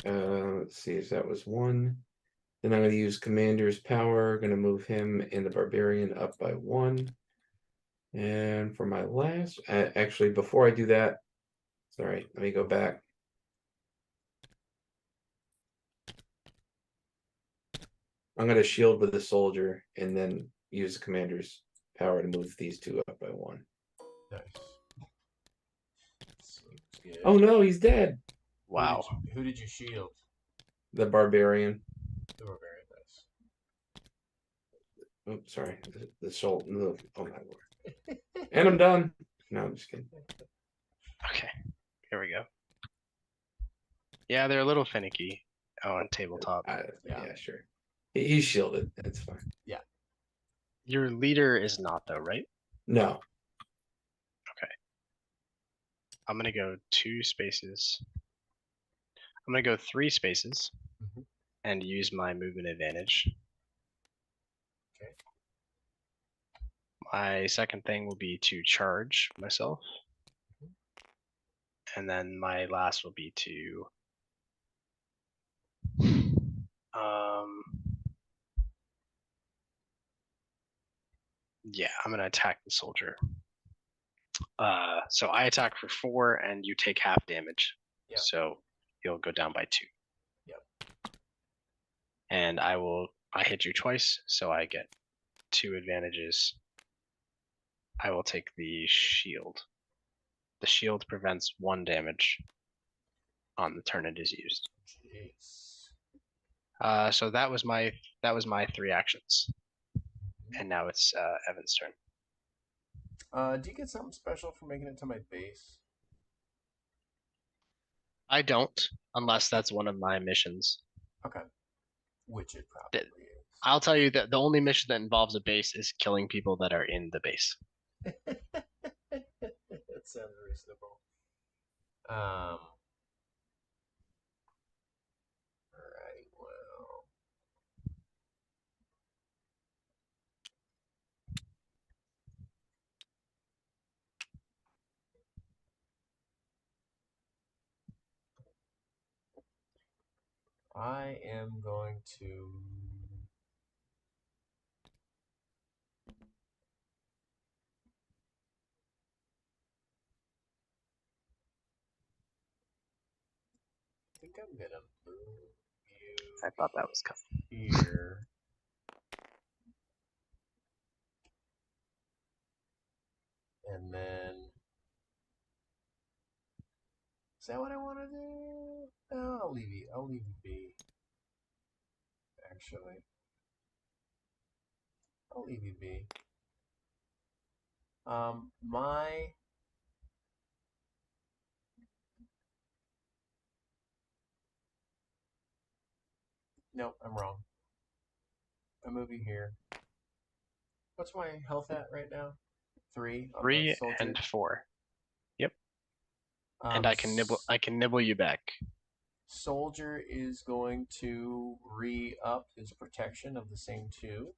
Let's see if that was 1. Then I'm going to use Commander's Power. Going to move him and the Barbarian up by 1. And for my last, actually, before I do that, sorry, let me go back. I'm going to shield with the soldier and then use the Commander's Power to move these 2 up by 1. Nice. Seems good. Oh no, he's dead. Wow. Who did you shield? The Barbarian. The Barbarian. Nice. Oh, sorry. The soul. Oh my lord. And I'm done. No, I'm just kidding. Okay. Here we go. Yeah, they're a little finicky on tabletop. Yeah, sure. He's shielded. That's fine. Yeah. Your leader is not, though, right? No. Okay. I'm going to go 2 spaces. I'm going to go 3 spaces and use my movement advantage. Okay. My second thing will be to charge myself. And then my last will be to yeah, I'm gonna attack the soldier. So I attack for 4 and you take half damage. Yep. So you'll go down by 2. Yep. And I hit you twice, so I get 2 advantages. I will take the shield. The shield prevents 1 damage on the turn it is used. Jeez. So that was my 3 actions. And now it's Evan's turn. Do you get something special for making it to my base? I don't, unless that's one of my missions. Okay. Which it probably is. I'll tell you that the only mission that involves a base is killing people that are in the base. That sounds reasonable. Alright, well. I am going to I think I'm gonna move you I thought that was coming. here. And then is that what I want to do? No, I'll leave you be. Actually. I'll leave you be. My Nope, I'm wrong. I move you here. What's my health at right now? 3 on the 3 soldier. and 4. Yep. And I can nibble you back. Soldier is going to re-up his protection of the same 2.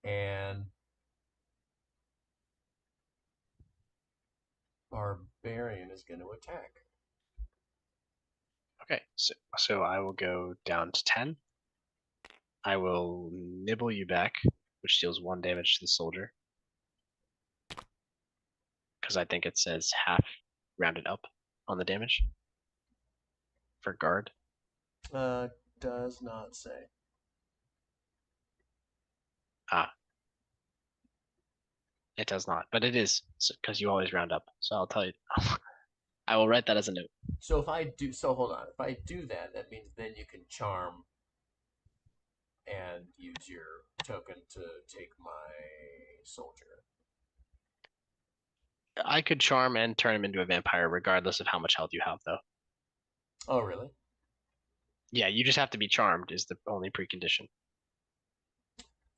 And Barbarian is going to attack. Okay, so I will go down to 10. I will nibble you back, which deals 1 damage to the soldier. Because I think it says half rounded up on the damage. For guard. Does not say. Ah. It does not, but it is because you always round up. So I'll tell you. I will write that as a note. So if I do, so hold on. If I do that, that means then you can charm and use your token to take my soldier. I could charm and turn him into a vampire regardless of how much health you have, though. Oh, really? Yeah, you just have to be charmed is the only precondition.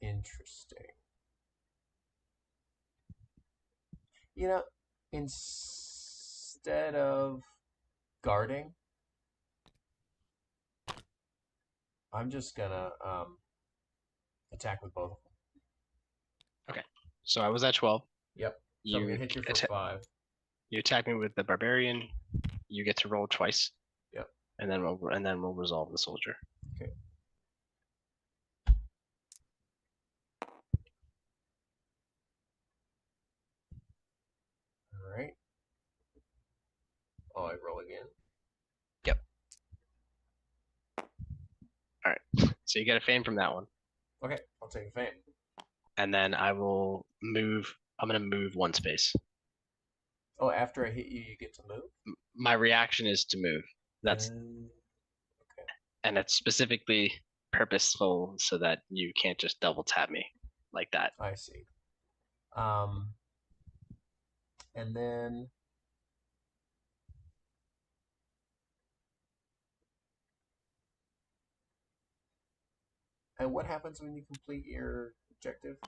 Interesting. You know, instead of guarding, I'm just gonna attack with both of them. Okay, so I was at 12. Yep. So I'm gonna hit you for 5. You attack me with the barbarian. You get to roll twice. Yep. And then we'll resolve the soldier. Okay. All right. Oh, I roll again. Yep. All right. So you get a fame from that one. Okay, I'll take a fame. And then I will move. I'm gonna move one space. Oh, after I hit you, you get to move? My reaction is to move. That's okay. And it's specifically purposeful so that you can't just double tap me like that. I see. And then and what happens when you complete your objective?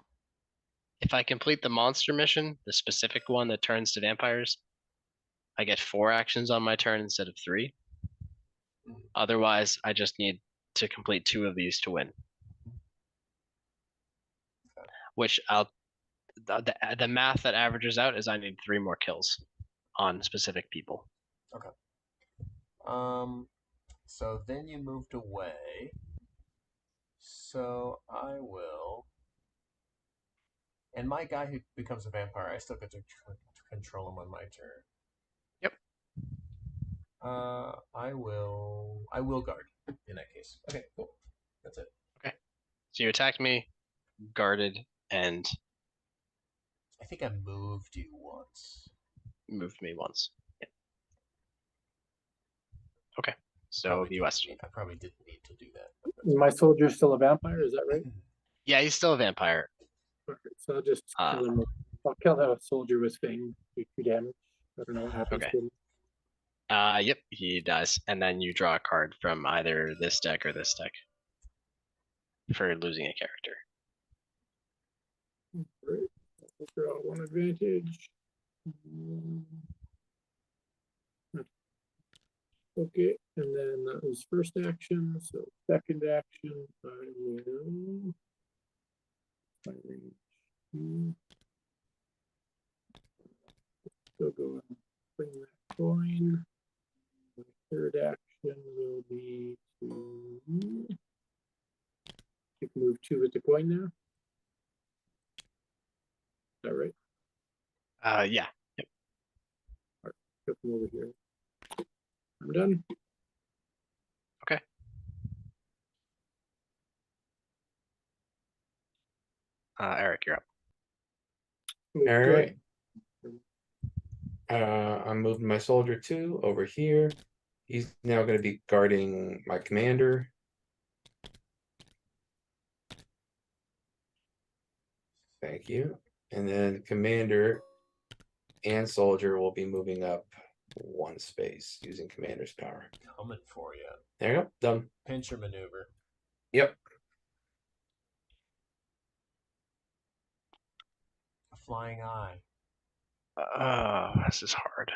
If I complete the monster mission, the specific one that turns to vampires, I get 4 actions on my turn instead of 3. Otherwise, I just need to complete 2 of these to win. Okay. Which the math that averages out is I need 3 more kills on specific people. Okay. So then you moved away. So I will. And my guy who becomes a vampire, I still get to control him on my turn. Yep. I will guard in that case. Okay, cool. That's it. Okay. So you attacked me, guarded, and I think I moved you once. moved me once. Yep. Okay. So Probably the West. I probably didn't need to do that. Is my soldier still a vampire? Is that right? Yeah, he's still a vampire. Okay, so I'll just kill him. I'll kill that soldier with fame. Do 2 damage. I don't know what happens Okay. to him. Yep, he dies. And then you draw a card from either this deck or this deck for losing a character. Right. I'll draw 1 advantage. Okay, and then that was first action. So second action, I will. So go and bring that coin. My third action will be to you can move 2 with the coin now. Is that right? Yeah. Yep. All right, put them over here. I'm done. Okay. Eric, you're up. Oh, All go right. ahead. I'm moving my soldier 2 over here. He's now going to be guarding my commander. Thank you. And then commander and soldier will be moving up 1 space using commander's power. Coming for you. There you go. Done. Pincher maneuver. Yep. A flying eye. This is hard.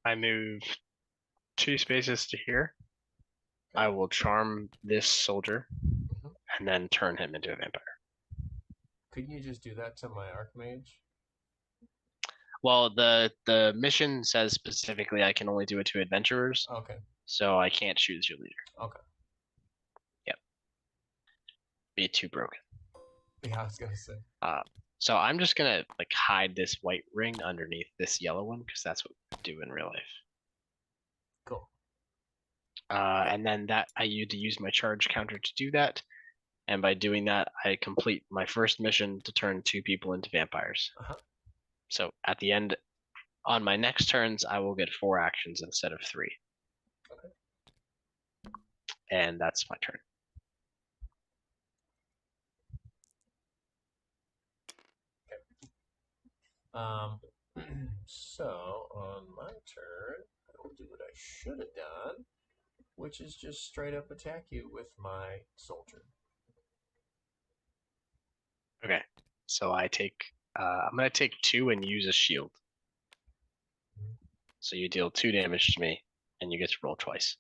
I move 2 spaces to here. I will charm this soldier and then turn him into a vampire. Couldn't you just do that to my Archmage? Well, the mission says specifically I can only do it to adventurers, Okay. so I can't choose your leader. Okay. Yep. Be too broken. Yeah, I was gonna say. So I'm just gonna like hide this white ring underneath this yellow one because that's what do in real life. Cool. And then I need to use my charge counter to do that. And by doing that, I complete my first mission to turn 2 people into vampires. Uh-huh. So at the end, on my next turns, I will get 4 actions instead of 3. Okay. And that's my turn. So on my turn, I will do what I should have done, which is just straight up attack you with my soldier. Okay. So I take, I'm going to take 2 and use a shield. So you deal 2 damage to me, and you get to roll twice.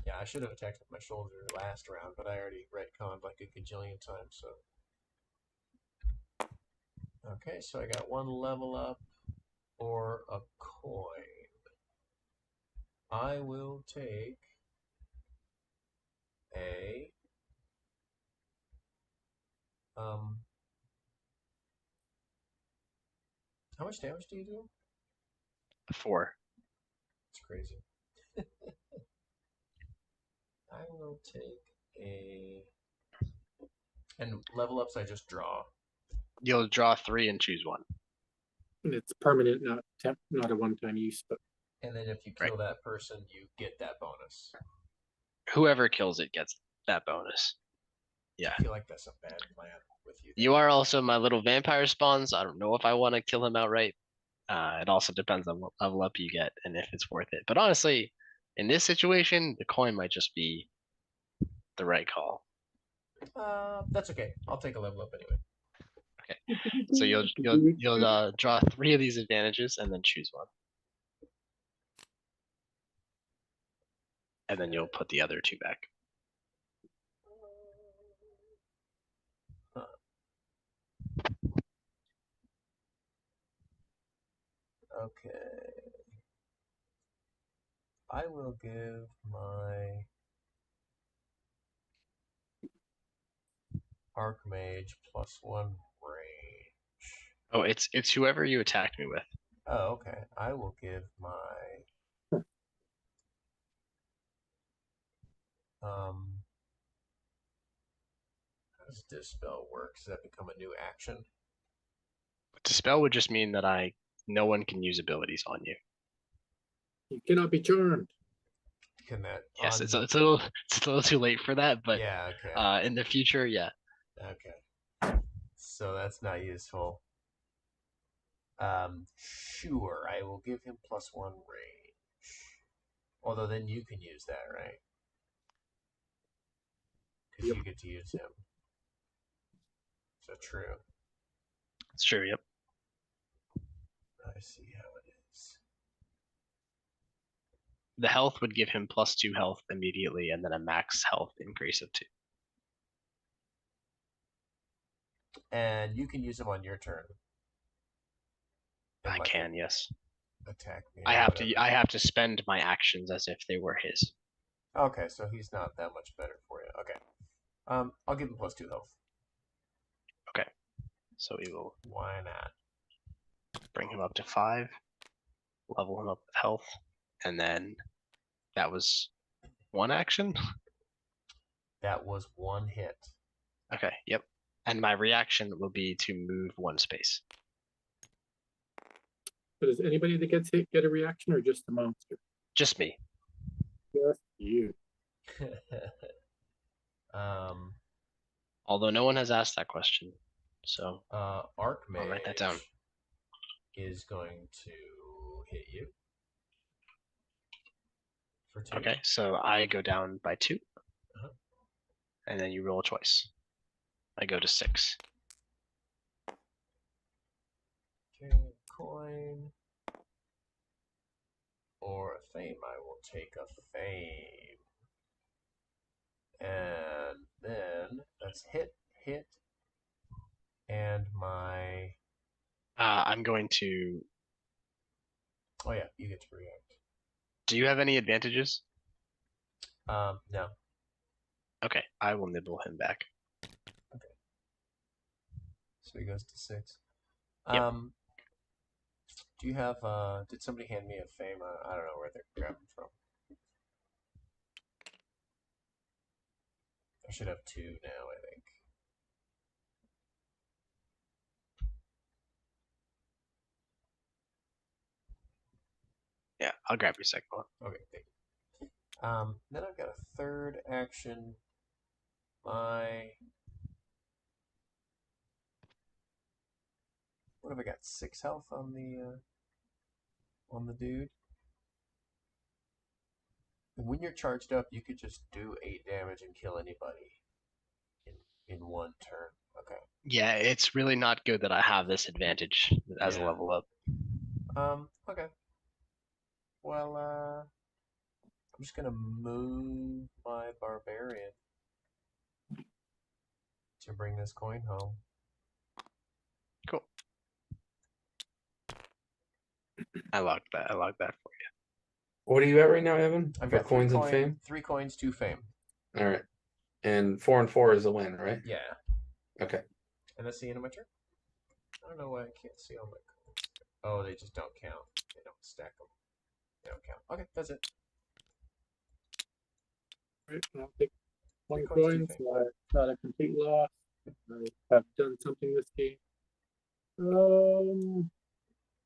Yeah, I should have attacked with my shoulder last round, but I already retconned like a gajillion times, so. Okay, so I got 1 level up or a coin. I will take a how much damage do you do? 4. It's crazy. I will take a and level ups I just draw. You'll draw 3 and choose 1. And it's permanent, not a one-time use, but And then if you kill that person, you get that bonus. Whoever kills it gets that bonus. Yeah. I feel like that's a bad plan with you. You are also my little vampire spawns. I don't know if I want to kill him outright. It also depends on what level up you get and if it's worth it. But honestly, in this situation, the coin might just be the right call. That's okay. I'll take a level up anyway. So you'll draw 3 of these advantages and then choose 1. And then you'll put the other 2 back. Okay. I will give my Archmage +1 range. Oh, it's whoever you attacked me with. Oh, okay. I will give my how does Dispel work? Does that become a new action? Dispel would just mean that no one can use abilities on you. you cannot be charmed. Can that? Yes, it's a little too late for that, but yeah, okay. in the future, yeah. Okay. So that's not useful. Sure, I will give him +1 range. Although then you can use that, right? Because you get to use him. So true. It's true, yep. I see how it is. The health would give him +2 health immediately, and then a max health increase of 2. And you can use him on your turn. I can, yes. Attack me. I have to spend my actions as if they were his. Okay, so he's not that much better for you. Okay. I'll give him +2 health. Okay. So we will Why not? bring him up to 5, level him up with health, and then that was 1 action? That was 1 hit. Okay, yep. And my reaction will be to move 1 space. But does anybody that gets hit get a reaction or just the monster? Just me. Just you. Although no one has asked that question. So Archmage I'll write that down. is going to hit you for 2. Okay, so I go down by 2. And then you roll twice. I go to 6. Okay, coin. Or a fame. I will take a fame. And then that's hit, and my. I'm going to. Oh yeah, you get to react. Do you have any advantages? No. Okay, I will nibble him back. Okay. So he goes to 6. Yep. Do you have, did somebody hand me a fame? I don't know where they're grabbing from. I should have 2 now, I think. Yeah, I'll grab your second one. Okay, thank you. Then I've got a 3rd action. What have I got? 6 health on the dude. And when you're charged up, you could just do 8 damage and kill anybody in 1 turn. Okay. Yeah, it's really not good that I have this advantage as a Yeah. level up. Okay. Well, I'm just gonna move my barbarian to bring this coin home. Cool. I logged that. I logged that for you. What are you at right now, Evan? I've For got coins and fame? 3 coins, 2 fame. All right. And 4 and 4 is a win, right? Yeah. Okay. And that's the end of my turn. I don't know why I can't see all my coins. Oh, they just don't count. They don't stack them. They don't count. Okay, that's it. Right, I'll take 1 Three coins, coin, 2 fame. so I got a complete loss. I have done something this game.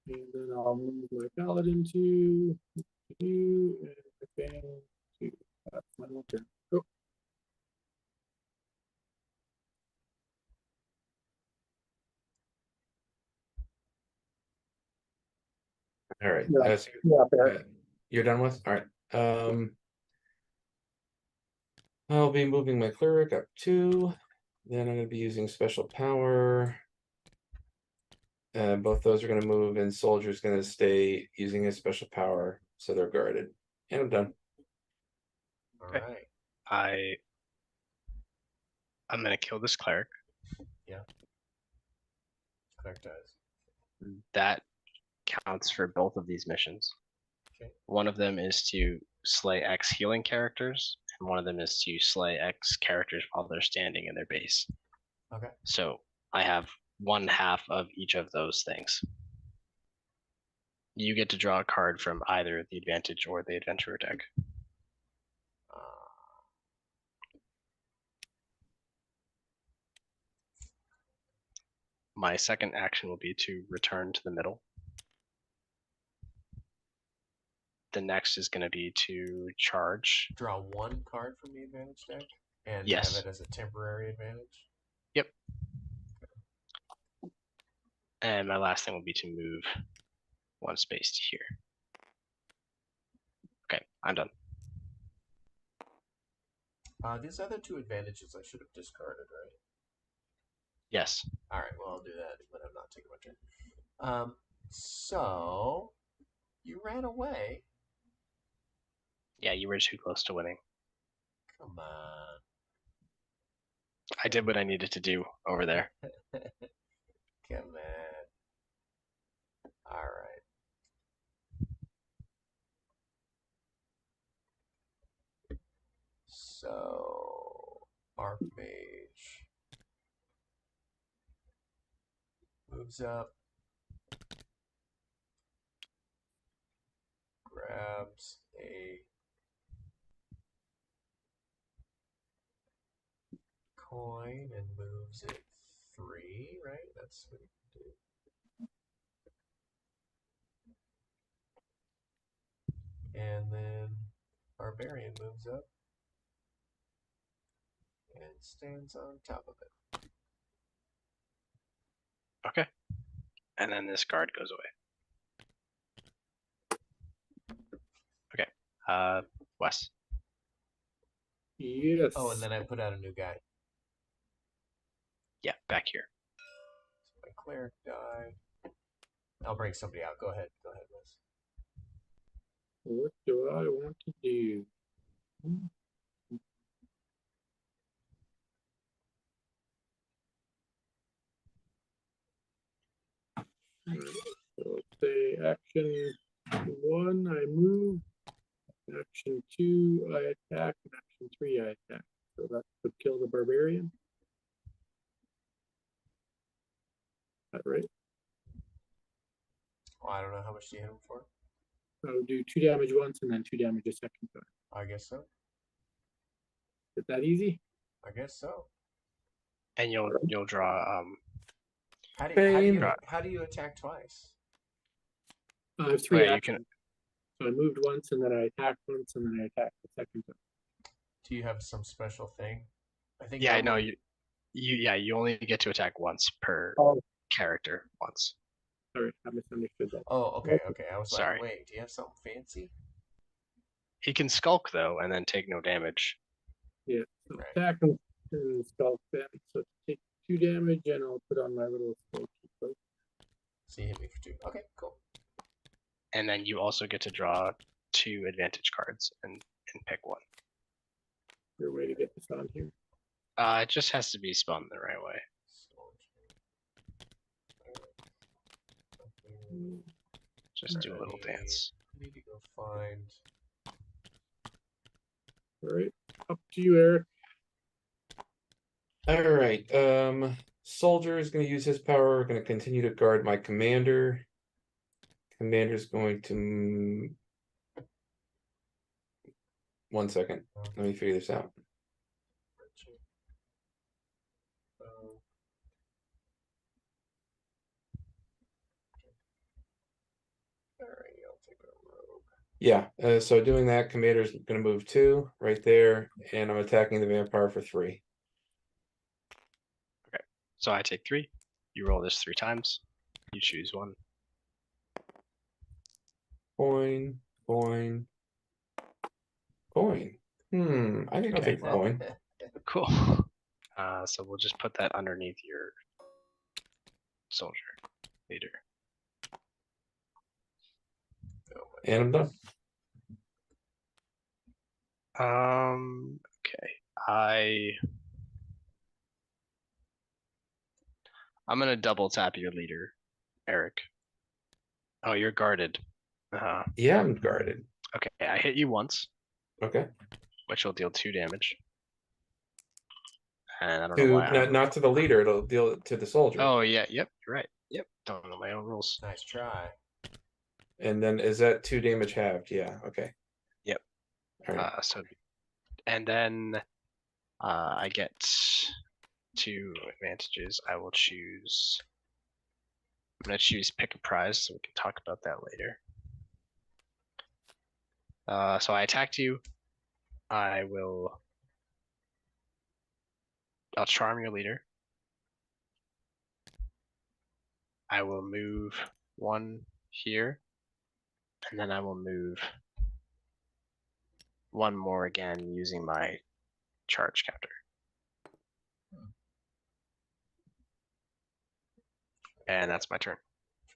And then I'll move my paladin to you and my fang to my turn. Go. All right. Yeah, So, yeah, fair. you're done with? All right. I'll be moving my cleric up 2. Then I'm going to be using special power. Both those are going to move, and soldier's going to stay using his special power, so they're guarded. And I'm done. All Okay. right. I'm gonna kill this cleric. Cleric dies. That counts for both of these missions. Okay. One of them is to slay X healing characters, and one of them is to slay X characters while they're standing in their base. Okay. So I have 1/2 of each of those things. You get to draw a card from either the advantage or the adventurer deck. My second action will be to return to the middle. The next is going to be to charge. Draw 1 card from the advantage deck and Yes. have it as a temporary advantage. Yep. And my last thing will be to move 1 space to here. Okay, I'm done. These other 2 advantages I should have discarded, right? Yes. All right, well, I'll do that when I'm not taking my turn. So you ran away. Yeah, you were too close to winning. Come on. I did what I needed to do over there. Come on. All right. So Archmage moves up, grabs a coin and moves it 3, right? That's what you do. And then Barbarian moves up and stands on top of it. Okay. And then this card goes away. Okay. Wes. Yes. Oh, and then I put out a new guy. Yeah, back here. So my cleric died. I'll bring somebody out. Go ahead. Go ahead, Wes. What do I want to do? So say action 1, I move. Action 2, I attack. And action 3, I attack. So that would kill the barbarian. Is that right? Well, I don't know how How much do you hit him for? So do 2 damage once and then 2 damage a second time. I guess so. Is that easy? I guess so. And you'll draw How do Fame. you how do you attack twice? I have 3 yeah, you actions. can So I moved once and then I attacked once and then I attacked the second time. Do you have some special thing? I think. yeah, no, normally- you only get to attack once per Oh, character once. sorry, I misunderstood that. Oh, okay, okay. I was Sorry. like, wait, do you have something fancy? He can skulk though and then take no damage. Yeah, so Right. attack and skull then. So take 2 damage and I'll put on my little skull keyboard. So you hit me for 2. Okay, cool. And then you also get to draw 2 advantage cards and pick one. Your way to get this on here. It just has to be spun the right way. Just do a little dance. I need to go find. All right, up to you, Eric. All right. Soldier is going to use his power. Going to continue to guard my commander. Commander's going to. 1 second. Let me figure this out. Alright, I'll take a rogue. Yeah. So doing that, commander's going to move 2 right there, and I'm attacking the vampire for 3. So I take 3. You roll this 3 times. You choose one. Coin, coin, coin. I think I'll Okay. take the coin. Cool. So we'll just put that underneath your soldier leader. And I'm done. Okay. I'm gonna double tap your leader, Eric. Oh, you're guarded. Yeah, I'm guarded. Okay, I hit you once, Okay. which will deal 2 damage. And I don't know why. Not to the leader, it'll deal to the soldier. Oh yeah, yep, you're right. Yep, don't know my own rules. Nice try. And then is that 2 damage halved? Yeah, okay. Yep. All right. And then I get 2 advantages. I will choose. I'm gonna choose pick a prize, so we can talk about that later. So I attacked you. I'll charm your leader. I will move 1 here, and then I will move 1 more again using my charge counter. And that's my turn.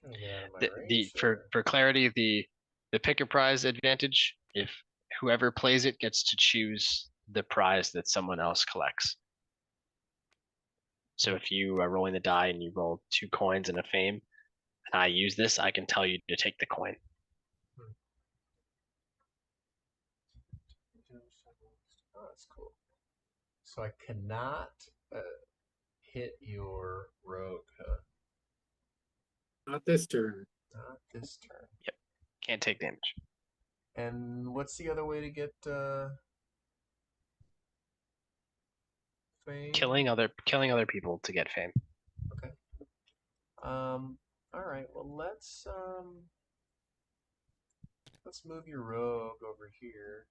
Trying to get out of my The range for clarity, the pick a prize advantage, if whoever plays it gets to choose the prize that someone else collects. So if you are rolling the die and you roll 2 coins and a fame, and I use this, I can tell you to take the coin. Oh, that's cool. So I cannot hit your rogue, huh? Not this turn. Not this turn. Can't take damage. And what's the other way to get fame? Killing other people to get fame. Okay. All right. Well, let's move your rogue over here.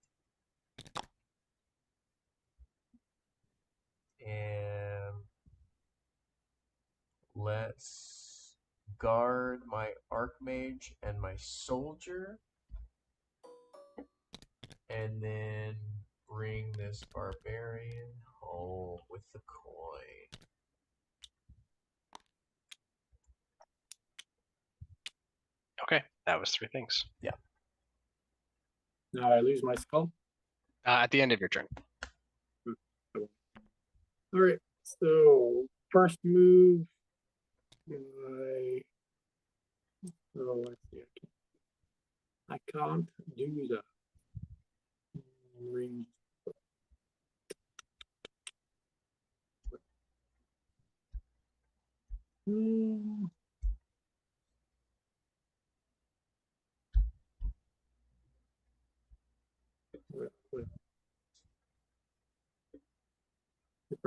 And let's guard my archmage and my soldier. And then bring this barbarian home with the coin. Okay, that was 3 things. Yeah. Now I lose my skull. At the end of your turn. All right, so first move. Let's see. I can't do the range.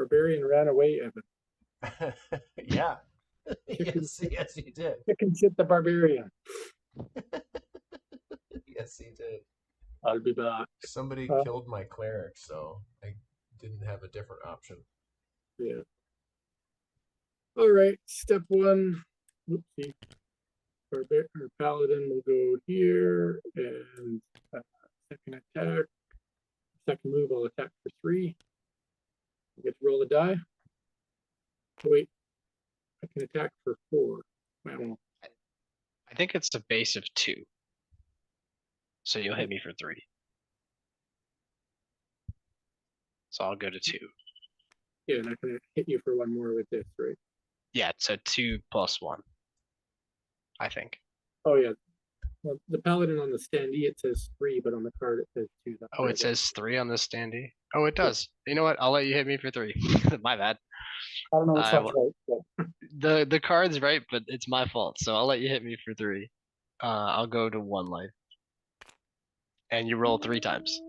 Barbarian ran away, Evan. Yeah. Yes, he did. Chicken shit the barbarian. Yes, he did. I'll be back. Somebody killed my cleric, so I didn't have a different option. Yeah. All right. Step one. Whoopsie. Our paladin will go here and second attack. Second move, I'll attack for 3. I get to roll a die. Wait, I can attack for 4. Well, I think it's a base of 2. So you'll hit me for 3. So I'll go to 2. yeah, and I can hit you for 1 more with this, right? Yeah, so 2 plus 1. I think. Oh yeah. Well, the paladin on the standee it says 3, but on the card it says 2. That's Oh, right. it says 3 on the standee. Oh, it does. You know what? I'll let you hit me for 3. My bad. I don't know which I one's right. But The card's right, but it's my fault. So I'll let you hit me for 3. I'll go to 1 life. And you roll 3 times.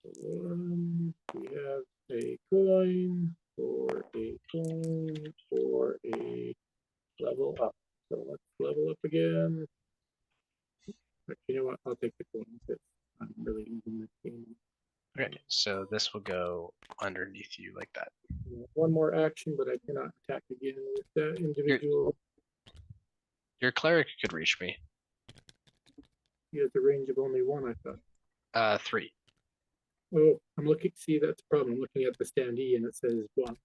we have a coin for a coin for a level up. So let's level up again. But you know what? I'll take the coin because I'm really using this game. Okay, so this will go underneath you like that. 1 more action, but I cannot attack again with that individual. Your cleric could reach me. He has a range of only 1, I thought. 3. Oh, I'm looking. See, that's the problem. I'm looking at the standee and it says 1.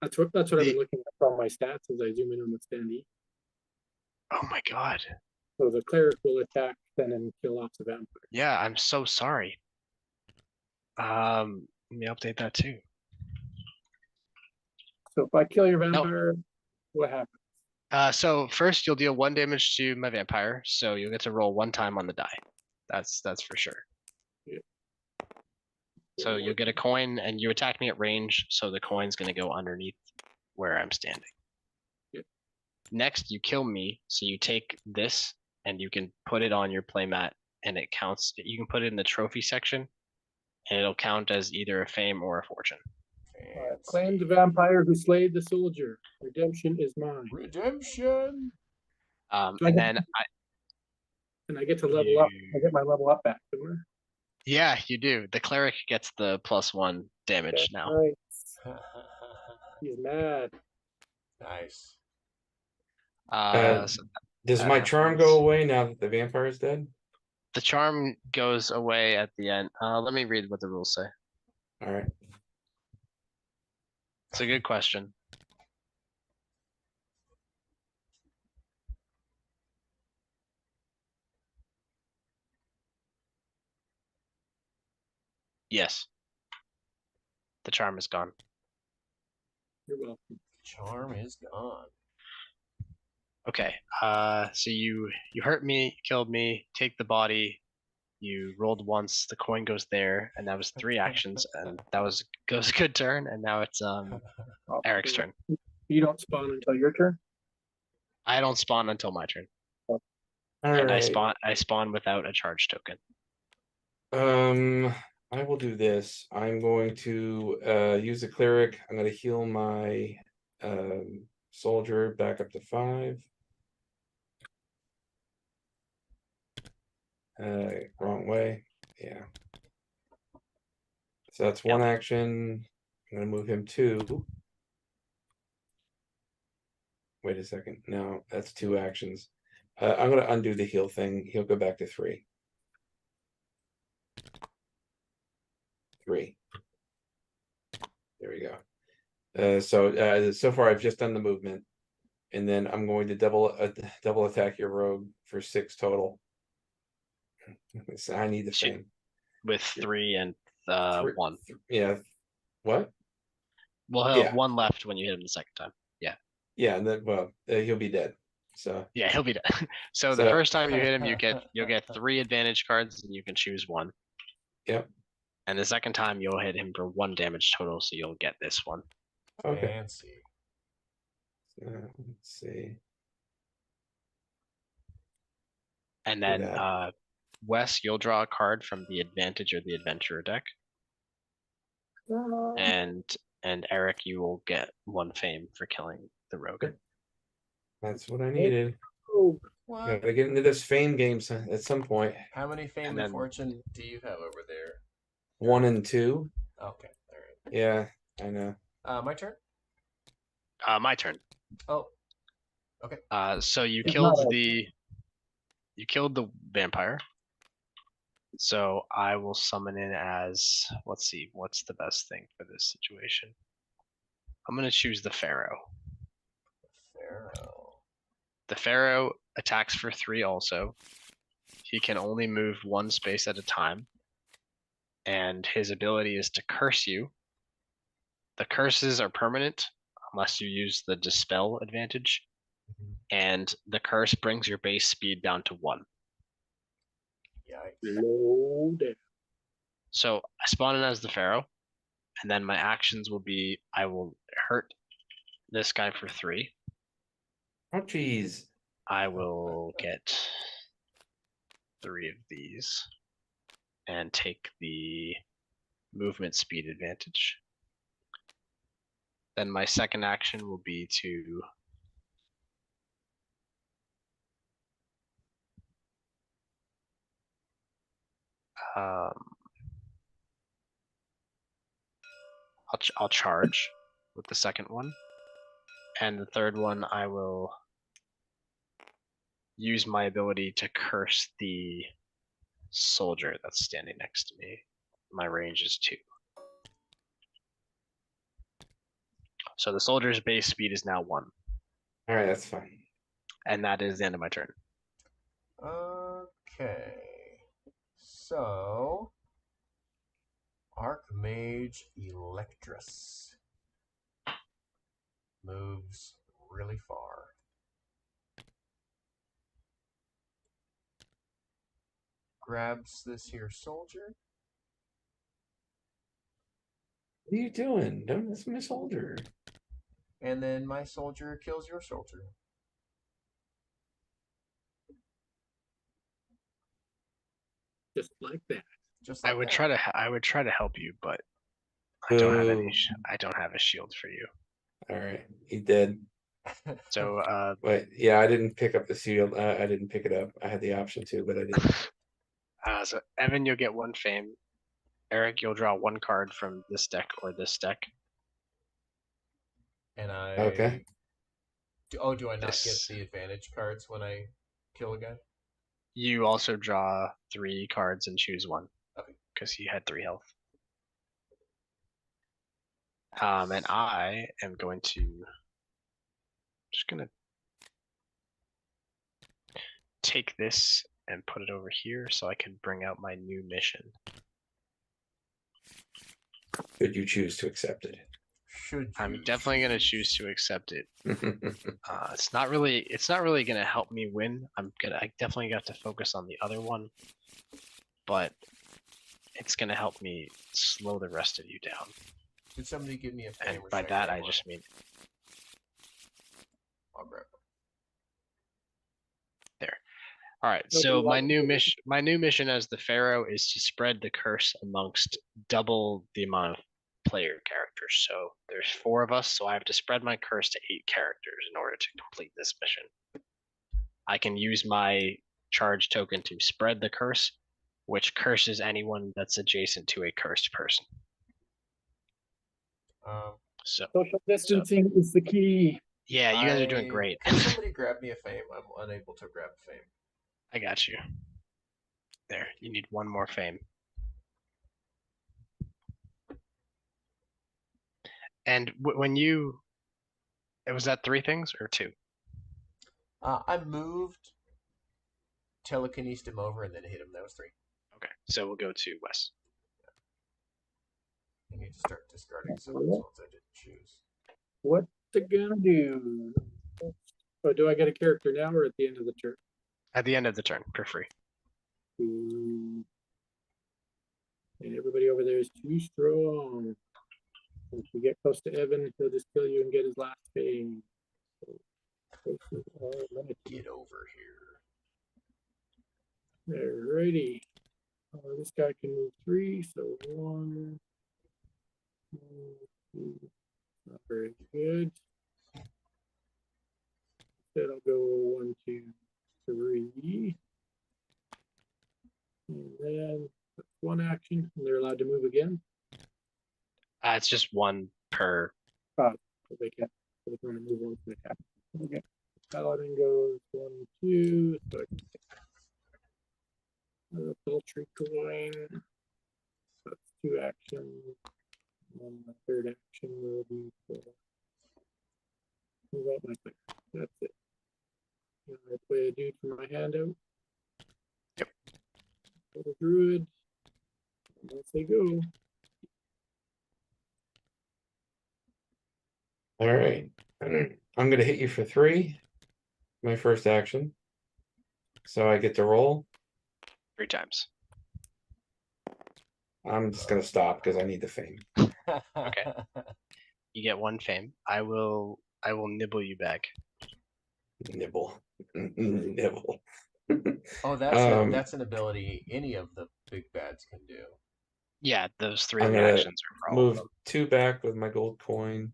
That's what I've been looking at from my stats as I zoom in on the standee. Oh my god. So the cleric will attack then and kill off the vampire. Yeah, I'm so sorry. Let me update that too. So if I kill your vampire, what happens? So first you'll deal 1 damage to my vampire, so you'll get to roll 1 time on the die. That's for sure. Yeah. So you'll get a coin and you attack me at range, so the coin's gonna go underneath where I'm standing. Yeah. Next you kill me, so you take this and you can put it on your playmat and it counts. You can put it in the trophy section and it'll count as either a fame or a fortune. Claim the vampire who slayed the soldier. Redemption is mine. Redemption. And I get to level up. I get my level up back, don't I? Yeah, you do. The cleric gets the +1 damage now. Right. He's mad. Nice. So Does my charm go away now that the vampire is dead? the charm goes away at the end. Let me read what the rules say. All right. It's a good question. Yes. The charm is gone. You're welcome. Charm is gone. Okay. So you hurt me, killed me, take the body. You rolled once, the coin goes there, and that was 3 actions, and that was a good turn, and now it's Eric's turn. You don't spawn until your turn? I don't spawn until my turn. All And right. I spawn without a charge token. I will do this. I'm going to use the cleric. I'm going to heal my soldier back up to 5. Wrong way. Yeah. So that's 1 action. I'm going to move him 2. Wait a second. No, that's 2 actions. I'm going to undo the heal thing. He'll go back to 3. 3. There we go. So far I've just done the movement, and then I'm going to double attack your rogue for 6 total. So I need the fame with 3 and 1. Yeah. What? We'll have 1 left when you hit him the second time. Yeah. Yeah, and then he'll be dead. So yeah, he'll be dead. So the first time you hit him, you'll get 3 advantage cards, and you can choose 1. Yep. And the second time you'll hit him for 1 damage total, so you'll get this one. Okay. Fancy. Let's see. And then Wes, you'll draw a card from the advantage or the adventurer deck. and Eric, you will get 1 fame for killing the rogue. That's what I needed. Oh, What? Gotta get into this fame game at some point. How many fame And and then- fortune do you have over there? 1 and 2. Okay, all right. Yeah, I know. My turn. My turn. Oh, So you It's killed not the vampire. So I will summon in as, let's see, what's the best thing for this situation? I'm gonna choose the Pharaoh. Pharaoh. The Pharaoh attacks for 3 also. He can only move 1 space at a time. And his ability is to curse you. The curses are permanent unless you use the dispel advantage. Mhm. And the curse brings your base speed down to 1. Yikes. low down. So I spawn in as the Pharaoh, and then my actions will be I will hurt this guy for 3. Oh, jeez. I will get 3 of these and take the movement speed advantage. Then my second action will be to I'll charge with the second one, and the third one I will use my ability to curse the soldier that's standing next to me. My range is 2. So the soldier's base speed is now 1, All right, that's fine. and that is the end of my turn. Okay. So, Archmage Electrus moves really far. Grabs this here soldier. What are you doing? Don't miss my soldier. And then my soldier kills your soldier. Just like that. Just like that. I would try to help you, but I don't have any. Boo. I don't have a shield for you. All right, he did. So But yeah, I didn't pick up the shield. I didn't pick it up. I had the option to, but I didn't. so Evan, you'll get 1 fame. Eric, you'll draw 1 card from this deck or this deck. And I. Okay. Do I not This- get the advantage cards when I kill a guy? You also draw 3 cards and choose 1. Okay. Because he had 3 health. And I am going to just gonna take this and put it over here so I can bring out my new mission. Could you choose to accept it? Should you? I'm definitely gonna choose to accept it. It's not really gonna help me win. I definitely got to focus on the other one, but it's gonna help me slow the rest of you down. Did somebody give me a fame? And or by should that get I one? just mean I'll grab it. all right. No, So but my new mission as the Pharaoh is to spread the curse amongst double the amount of player characters. So there's 4 of us, so I have to spread my curse to 8 characters in order to complete this mission. I can use my charge token to spread the curse, which curses anyone that's adjacent to a cursed person. So Social distancing is the key. yeah, you guys are doing great. Can somebody grab me a fame? I'm unable to grab a fame. I got you. There, you need 1 more fame. And when you, was that 3 things or 2? I moved, telekinesed him over, and then hit him. That was 3. Okay, so we'll go to Wes. I need to start discarding some of those ones I didn't choose. What's it gonna do? Oh, do I get a character now or at the end of the turn? At the end of the turn, for free. And everybody over there is too strong. If you get close to Evan, he'll just kill you and get his last fame. So, places are limited. Get over here. Alrighty. This guy can move 3, so 1, Not very good. Instead, I'll go 1, 2, 3. And then that's one action, and they're allowed to move again. It's just one per. So they can't. So they can only move one from the cap. Okay. Paladin goes 1, 2. So I can take a poultry coin. That's 2 actions. And the third action will be to move out my player. That's it. And I play a dude from my handout. Yep. For the druid. And once they go. All right. I'm going to hit you for 3. My first action. So I get to roll. 3 times. I'm just going to stop because I need the fame. Okay. You get 1 fame. I will nibble you back. Nibble. Nibble. Oh, that's an ability any of the big bads can do. Yeah, those 3 I'm gonna reactions are for all of move them. 2 back with my gold coin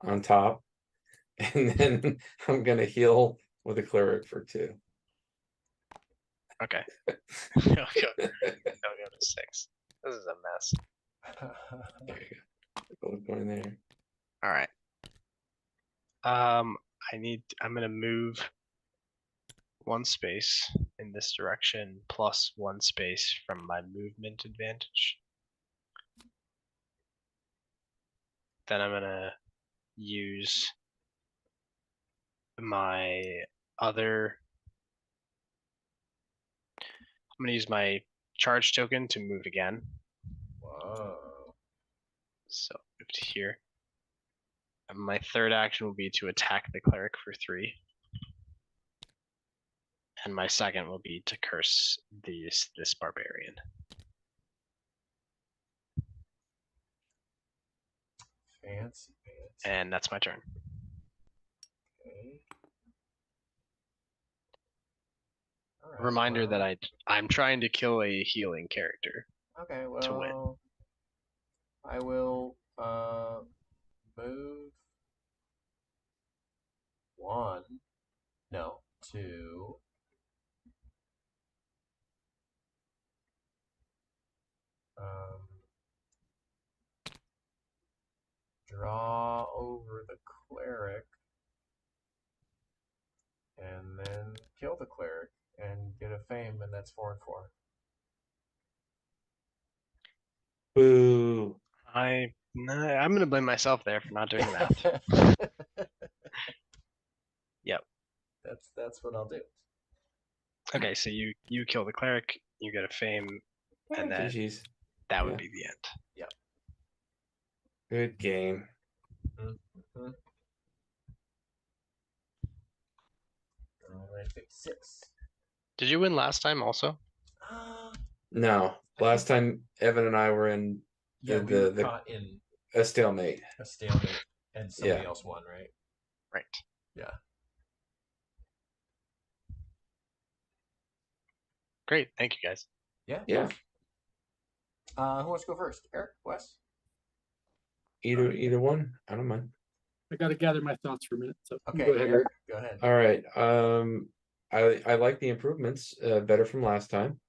on top. And then I'm going to heal with a cleric for 2. Okay. I'll go to 6. This is a mess. There you go. Gold coin there. All right. I'm gonna move 1 space in this direction plus 1 space from my movement advantage. Then I'm gonna use my other. I'm gonna use my charge token to move again. Whoa. So move to here. And my third action will be to attack the cleric for 3. And my second will be to curse this barbarian. Fancy. And that's my turn. Okay. All right, Reminder well, that I'm trying to kill a healing character. Okay, to win. well, I will move 1, no, 2. Draw over the cleric, and then kill the cleric and get a fame, and that's 4 and 4. Boo. I'm gonna blame myself there for not doing the math. Yep. That's what I'll do. Okay, so you kill the cleric, you get a fame, and then GG's. that would Yeah. be the end. Good game. Mm-hmm. All right, 56. Did you win last time also? No. Last time Evan and I were in Yeah, we were caught in a stalemate. a stalemate, and somebody Yeah. else won, right? Right. Yeah. Great, thank you guys. Yeah. Yeah. Who wants to go first? Eric, Wes? Either one. I don't mind. I got to gather my thoughts for a minute. So Okay, go ahead. Eric, go ahead. All right. I like the improvements better from last time.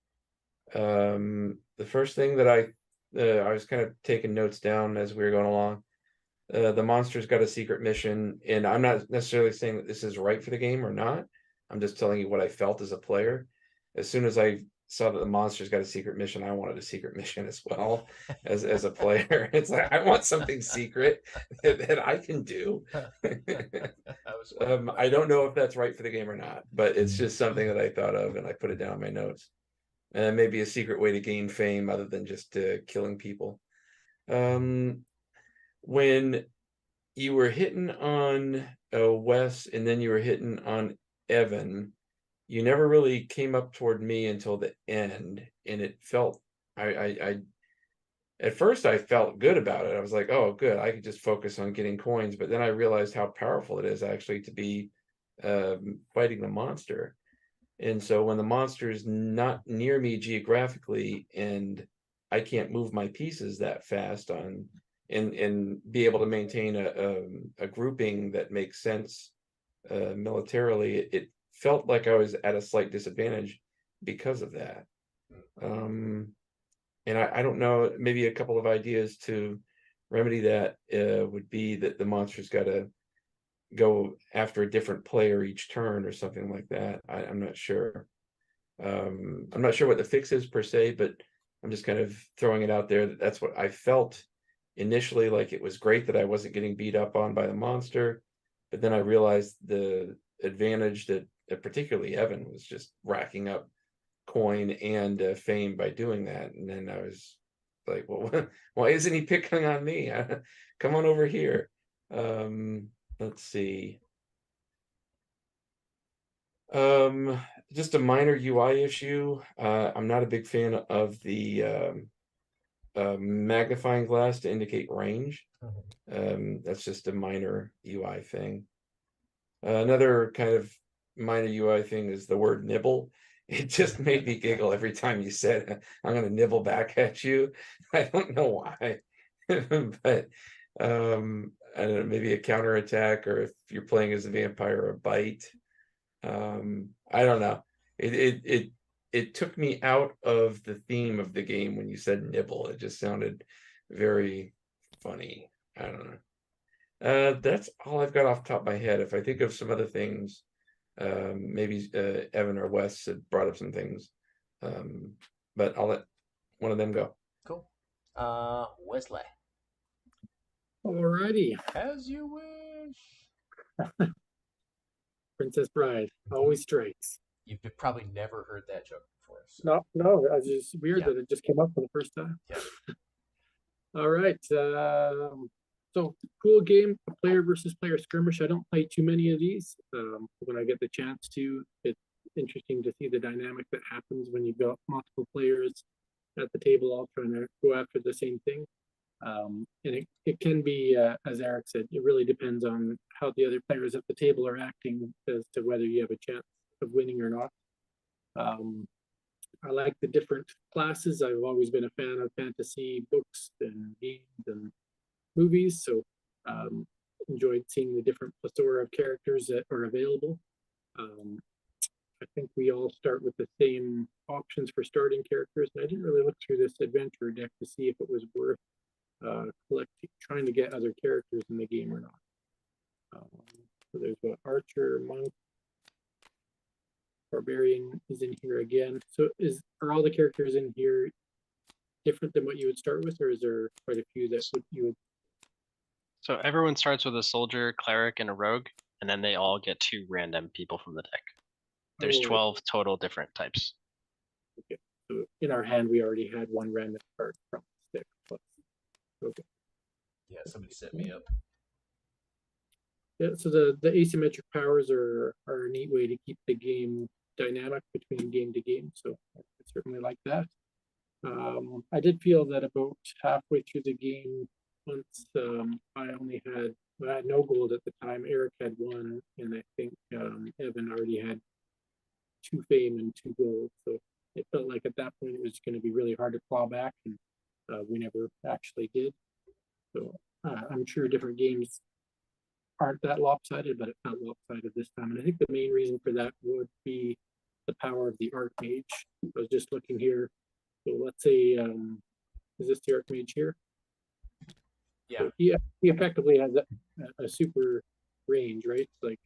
The first thing that I was kind of taking notes down as we were going along. The monster's got a secret mission, and I'm not necessarily saying that this is right for the game or not. I'm just telling you what I felt as a player. As soon as I saw that the monster's got a secret mission, I wanted a secret mission as well as a player. It's like I want something secret that I can do. I don't know if that's right for the game or not, but it's just something that I thought of and I put it down in my notes. And maybe a secret way to gain fame other than just killing people. When you were hitting on Wes and then you were hitting on Evan, you never really came up toward me until the end, and it felt I at first I felt good about it. I was like, oh, good, I could just focus on getting coins, but then I realized how powerful it is actually to be fighting the monster. And so when the monster is not near me geographically and I can't move my pieces that fast on and be able to maintain a grouping that makes sense militarily. It felt like I was at a slight disadvantage because of that. And I don't know, maybe a couple of ideas to remedy that would be that the monster's got to go after a different player each turn or something like that. I'm not sure. I'm not sure what the fix is per se, but I'm just kind of throwing it out there that that's what I felt initially. Like, it was great that I wasn't getting beat up on by the monster, but then I realized the advantage that particularly Evan was just racking up coin and fame by doing that. And then I was like, well, why isn't he picking on me? Come on over here. Let's see. Just a minor UI issue. I'm not a big fan of the magnifying glass to indicate range. That's just a minor UI thing. Another kind of minor UI thing is the word nibble. It just made me giggle every time you said, I'm going to nibble back at you. I don't know why, but I don't know, maybe a counterattack, or if you're playing as a vampire, a bite. I don't know. It took me out of the theme of the game when you said nibble. It just sounded very funny. I don't know. That's all I've got off the top of my head. If I think of some other things, maybe Evan or Wes had brought up some things, but I'll let one of them go. Cool. Wesley. Alrighty, As you wish. Princess Bride always strikes. You've probably never heard that joke before. So. No, it's just weird Yeah. that it just came up for the first time. Yeah. All right, so cool game, player versus player skirmish. I don't play too many of these. When I get the chance to, it's interesting to see the dynamic that happens when you've got multiple players at the table all trying to go after the same thing. And it can be, as Eric said, it really depends on how the other players at the table are acting as to whether you have a chance of winning or not. I like the different classes. I've always been a fan of fantasy books and games and movies, so enjoyed seeing the different plethora of characters that are available. I think we all start with the same options for starting characters, and I didn't really look through this adventure deck to see if it was worth trying to get other characters in the game or not. So there's what Archer, Monk, Barbarian is in here again. So are all the characters in here different than what you would start with, or is there quite a few that you would? So everyone starts with a soldier, cleric, and a rogue, and then they all get 2 random people from the deck. There's 12 total different types. Okay, so in our hand we already had 1 random card from the stick. Okay. Yeah, somebody set me up. Yeah, so the asymmetric powers are a neat way to keep the game dynamic between game to game. So I certainly like that. I did feel that about halfway through the game, once I had no gold at the time. Eric had 1, and I think Evan already had 2 fame and 2 gold. So it felt like at that point it was going to be really hard to claw back, and we never actually did. So I'm sure different games aren't that lopsided, but it felt lopsided this time. And I think the main reason for that would be the power of the Archmage. I was just looking here. So let's say, is this the Archmage here? Yeah. So he effectively has a super range, right? Like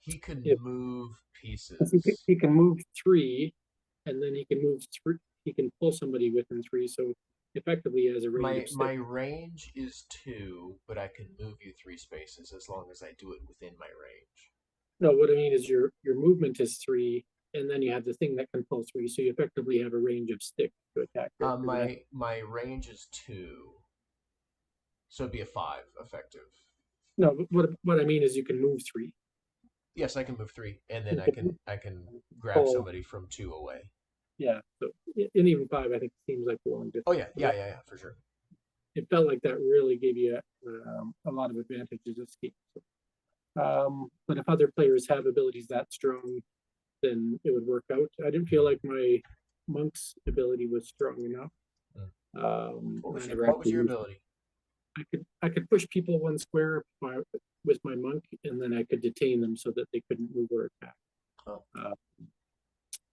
he can move pieces. He can move 3, and then he can move 3. He can pull somebody within 3. So effectively has a range. My range is 2, but I can move you 3 spaces as long as I do it within my range. No, what I mean is your movement is 3, and then you have the thing that can pull 3, so you effectively have a range of stick to attack. My range is 2, so it'd be a 5 effective. No, what I mean is you can move 3. Yes, I can move 3, and then I can grab somebody from 2 away. Yeah, so and even 5, I think seems like a long distance. Oh yeah, for sure. It felt like that really gave you a lot of advantages of scheme. But if other players have abilities that strong, then it would work out. I didn't feel like my Monk's ability was strong enough. What was your ability? I could push people 1 square with my monk, and then I could detain them so that they couldn't move or attack. Oh.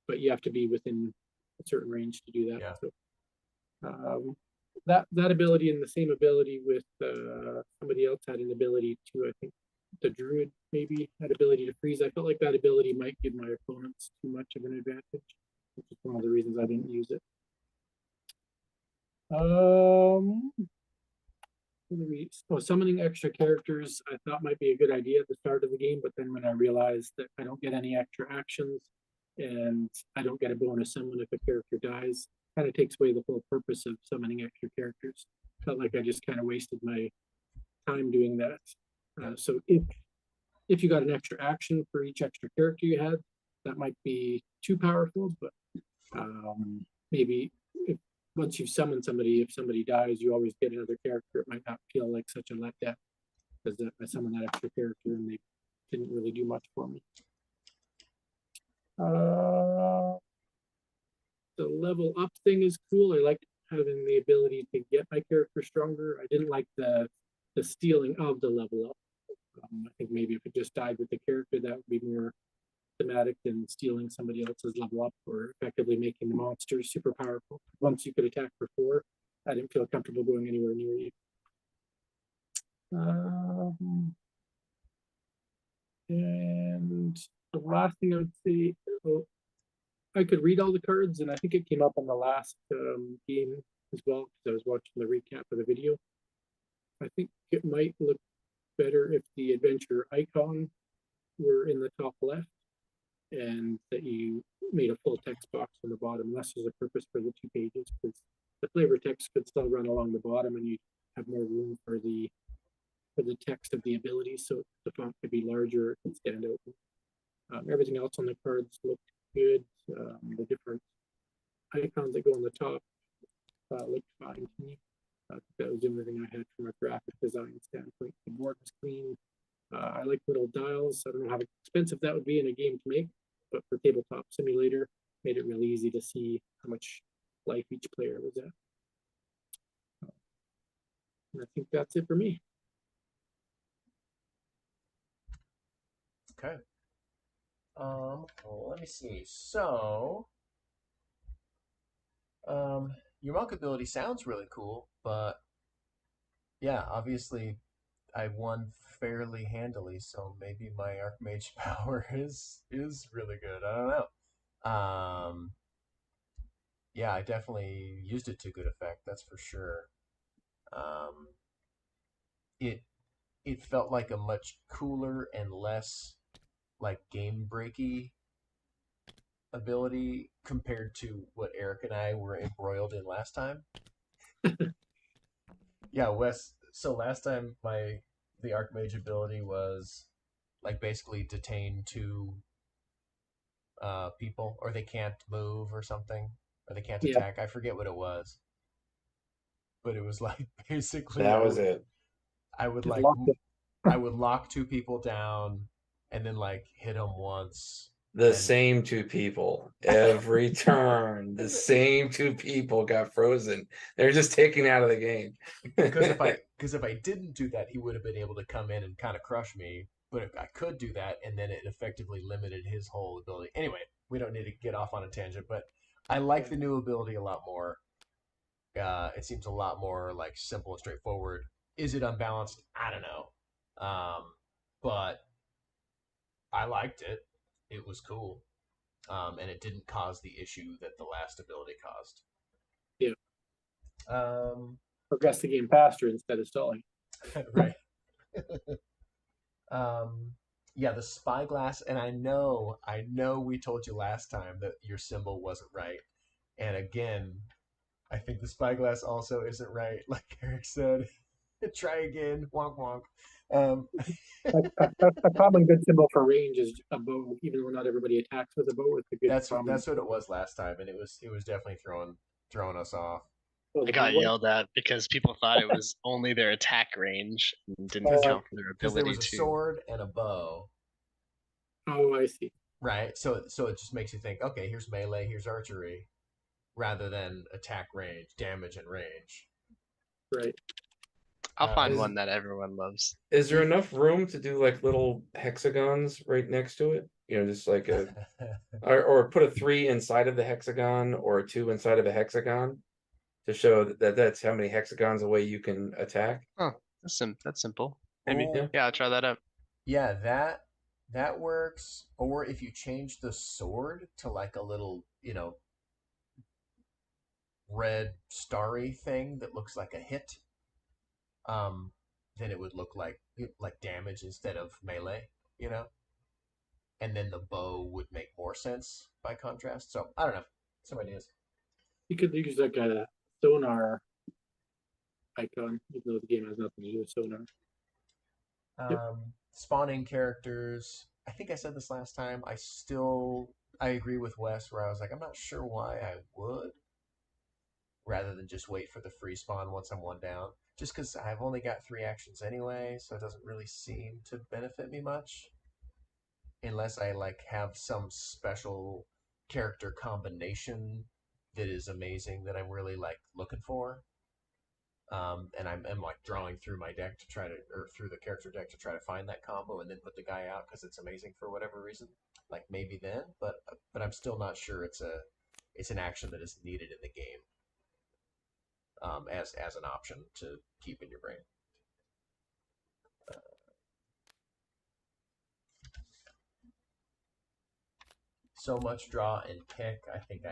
But you have to be within a certain range to do that. Yeah. So that ability and the same ability with somebody else had an ability to, I think the druid maybe had ability to freeze. I felt like that ability might give my opponents too much of an advantage, which is one of the reasons I didn't use it. Summoning extra characters I thought might be a good idea at the start of the game, but then when I realized that I don't get any extra actions and I don't get a bonus summon if a character dies, kind of takes away the whole purpose of summoning extra characters. Felt like I just kind of wasted my time doing that. So if you got an extra action for each extra character you had, that might be too powerful, but maybe once you've summoned somebody, if somebody dies, you always get another character. It might not feel like such a letdown because I summoned that extra character and they didn't really do much for me. The level up thing is cool. I like having the ability to get my character stronger. I didn't like the stealing of the level up. I think maybe if it just died with the character, that would be more thematic than stealing somebody else's level up or effectively making the monsters super powerful. Once you could attack for 4, I didn't feel comfortable going anywhere near you. And the last thing I would say, I could read all the cards, and I think it came up on the last game as well, because I was watching the recap of the video. I think it might look better if the adventure icon were in the top left and that you made a full text box on the bottom, unless there's a purpose for the 2 pages, because the flavor text could still run along the bottom and you have more room for the text of the abilities, so the font could be larger and stand out. Everything else on the cards looked good. The different icons that go on the top looked fine to me. That was the only thing I had from a graphic design standpoint. The board was clean. I like little dials. I don't know how expensive that would be in a game to make, but for Tabletop Simulator, made it really easy to see how much life each player was at. And I think that's it for me. Okay. Well, let me see. So, your monk ability sounds really cool, but yeah, obviously I won fairly handily, so maybe my Archmage power is really good. I don't know. Yeah, I definitely used it to good effect, that's for sure. It felt like a much cooler and less like game breaky ability compared to what Eric and I were embroiled in last time. Yeah, Wes. So last time the Archmage ability was like basically detain 2 people, or they can't move or something, or they can't Yeah. attack. I forget what it was, but it was like basically That was it. I would Just like locked it. I would lock 2 people down and then like hit them once. The and same 2 people every turn. The same 2 people got frozen. They're just taken out of the game. because if I didn't do that, he would have been able to come in and kind of crush me. But if I could do that, and then it effectively limited his whole ability. Anyway, we don't need to get off on a tangent, but I like the new ability a lot more. It seems a lot more like simple and straightforward. Is it unbalanced? I don't know, but I liked it. It was cool, and it didn't cause the issue that the last ability caused. Yeah. Progress the game faster instead of stalling. Right. Yeah, the spyglass, and I know we told you last time that your symbol wasn't right. And again, I think the spyglass also isn't right, like Eric said. Try again, wonk wonk. A common good symbol for range is a bow, even though not everybody attacks with a bow. It's a good that's what it was last time, and it was definitely throwing us off. I got yelled at because people thought it was only their attack range and didn't count for their Because there ability was a to. sword and a bow. Oh, I see. Right, so it just makes you think, okay, here's melee, here's archery, rather than attack range, damage and range. Right. I'll find Is- one that everyone loves. Is there enough room to do like little hexagons right next to it? Just like or put a 3 inside of the hexagon or a 2 inside of a hexagon to show that that's how many hexagons away you can attack. Oh, that's simple. Maybe. Oh, Yeah, I'll try that out. yeah, that works. Or if you change the sword to like a little, red starry thing that looks like a hit, um, then it would look like damage instead of melee, you know. And then the bow would make more sense by contrast. So I don't know. Some ideas. You could use like a sonar icon, even though the game has nothing to do with sonar. Yep. Spawning characters. I think I said this last time. I agree with Wes where I was like, I'm not sure why I would, rather than just wait for the free spawn once I'm one down. Just because I've only got 3 actions anyway, so it doesn't really seem to benefit me much. Unless I like have some special character combination that is amazing that I'm really like looking for. And I'm like drawing through my deck to try to, or through the character deck to try to find that combo and then put the guy out because it's amazing for whatever reason. Like maybe then, but I'm still not sure it's an action that is needed in the game. As an option to keep in your brain. So much draw and pick. I think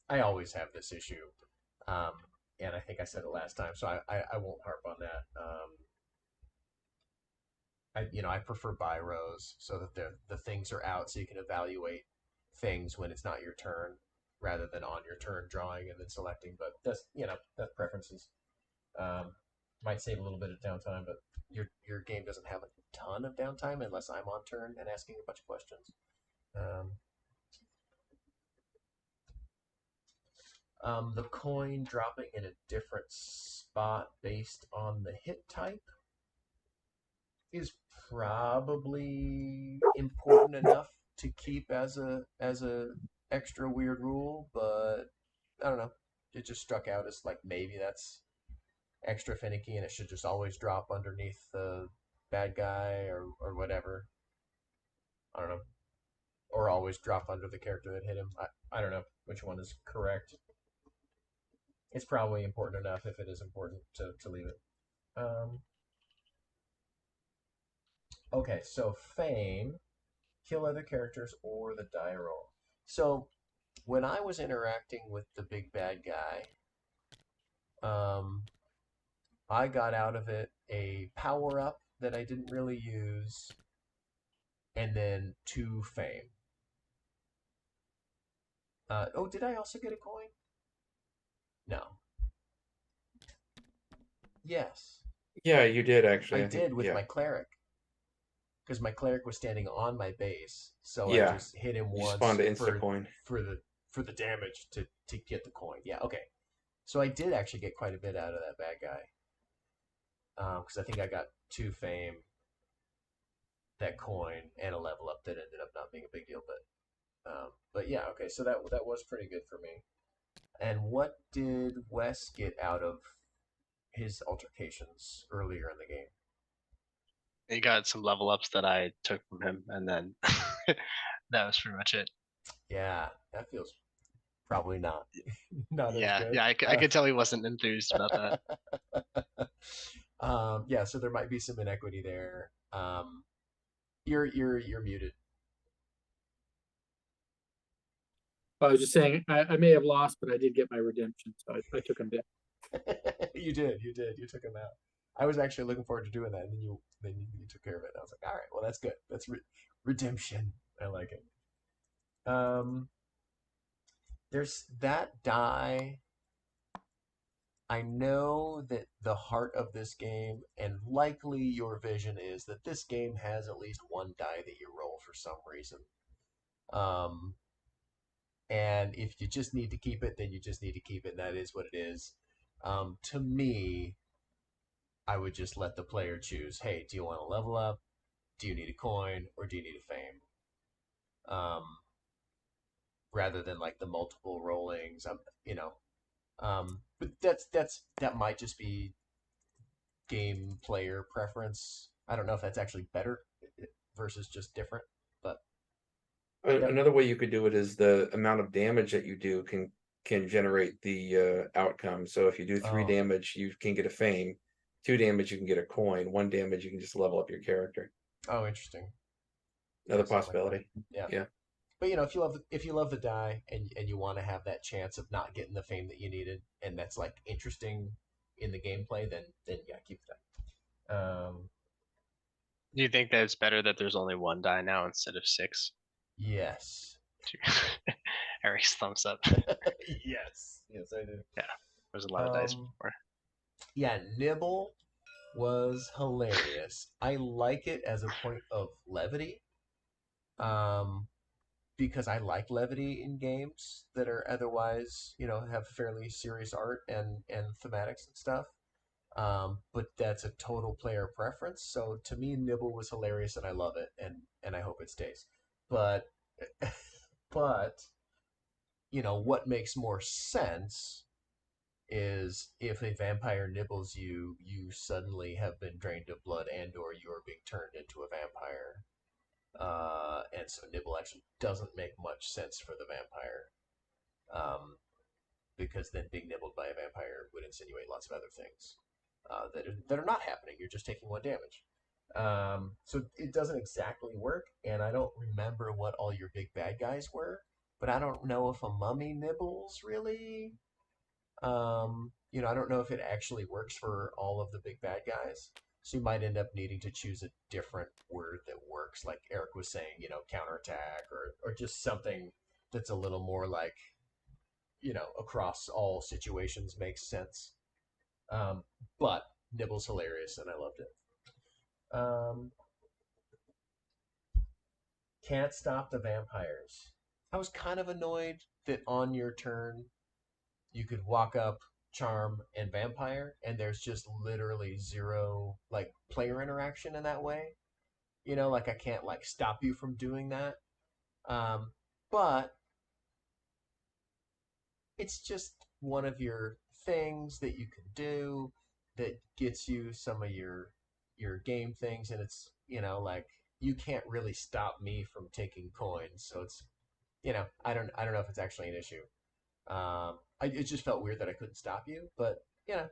I always have this issue, and I think I said it last time, so I won't harp on that. I prefer buy rows so that the things are out, so you can evaluate things when it's not your turn, rather than on your turn drawing and then selecting. But that's preferences. Might save a little bit of downtime, but your game doesn't have a ton of downtime unless I'm on turn and asking a bunch of questions. The coin dropping in a different spot based on the hit type is probably important enough to keep as a extra weird rule, but I don't know. It just struck out as like maybe that's extra finicky and it should just always drop underneath the bad guy or whatever. I don't know. Or always drop under the character that hit him. I don't know which one is correct. It's probably important enough if it is important to leave it. Okay, so fame, kill other characters, or the die roll. So when I was interacting with the big bad guy, I got out of it a power up that I didn't really use, and then 2 fame. Did I also get a coin? No. Yes. Yeah, you did actually. I did with my cleric. Because my cleric was standing on my base, so I just hit him You once spawned an insta coin for the damage to get the coin. Yeah, okay. So I did actually get quite a bit out of that bad guy. Because I think I got 2 fame, that coin, and a level up that ended up not being a big deal. But yeah, okay. So that was pretty good for me. And what did Wes get out of his altercations earlier in the game? He got some level ups that I took from him, and then that was pretty much it. Yeah, that feels probably not as good. Yeah, I could tell he wasn't enthused about that. Yeah, so there might be some inequity there. You're muted. I was just saying I may have lost, but I did get my redemption, so I took him down. You did. You took him out. I was actually looking forward to doing that, and then you took care of it. I was like, all right, well that's good. That's redemption. I like it. There's that die. I know that the heart of this game, and likely your vision, is that this game has at least one die that you roll for some reason. And if you just need to keep it, then you just need to keep it, and that is what it is. To me, I would just let the player choose, hey, do you want to level up? Do you need a coin? Or do you need a fame? Rather than like the multiple rollings, but that might just be game player preference. I don't know if that's actually better versus just different, but Another way you could do it is the amount of damage that you do can generate the outcome. So if you do 3 oh, damage, you can get a fame. 2 damage, you can get a coin. 1 damage, you can just level up your character. oh, interesting. Another Yeah, something like that. possibility. Yeah. Yeah. But if you love the die and you want to have that chance of not getting the fame that you needed, and that's like interesting in the gameplay, then yeah, keep the die. Do you think that it's better that there's only one die now instead of 6? Yes. Eric's thumbs up. Yes. Yes, I do. Yeah, there's a lot of dice Um, before. Yeah, Nibble was hilarious. I like it as a point of levity. Um, because I like levity in games that are otherwise, have fairly serious art and thematics and stuff. But that's a total player preference. So to me, Nibble was hilarious, and I love it, and I hope it stays. But but what makes more sense is if a vampire nibbles you, you suddenly have been drained of blood and/or you are being turned into a vampire. And so nibble actually doesn't make much sense for the vampire, because then being nibbled by a vampire would insinuate lots of other things that are not happening. You're just taking 1 damage. So it doesn't exactly work, and I don't remember what all your big bad guys were, but I don't know if a mummy nibbles really. I don't know if it actually works for all of the big bad guys. So you might end up needing to choose a different word that works, like Eric was saying, counterattack, or just something that's a little more like, across all situations makes sense. But Nibble's hilarious, and I loved it. Can't stop the vampires. I was kind of annoyed that on your turn you could walk up, charm, and vampire, and there's just literally zero like player interaction in that way. Like I can't like stop you from doing that. But it's just one of your things that you can do that gets you some of your game things, and it's like you can't really stop me from taking coins, so it's I don't know if it's actually an issue. It just felt weird that I couldn't stop you, but I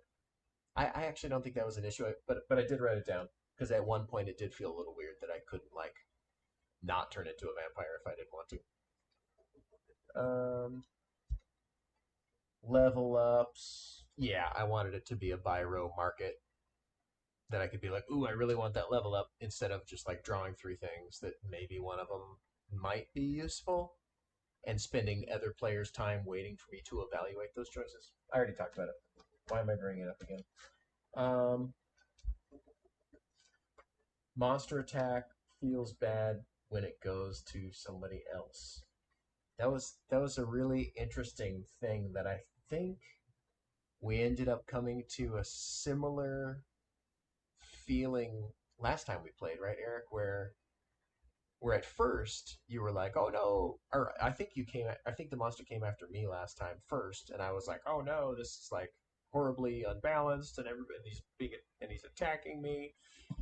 actually don't think that was an issue. But I did write it down because at one point it did feel a little weird that I couldn't like not turn into a vampire if I didn't want to. Level ups. Yeah, I wanted it to be a buy row market that I could be like, ooh, I really want that level up, instead of just like drawing 3 things that maybe one of them might be useful and spending other players' time waiting for me to evaluate those choices. I already talked about it. Why am I bringing it up again? Monster attack feels bad when it goes to somebody else. That was a really interesting thing that I think we ended up coming to a similar feeling last time we played, right, Eric? Where at first you were like, "Oh no," or I think the monster came after me last time first, and I was like, "Oh no, this is like horribly unbalanced, and he's attacking me."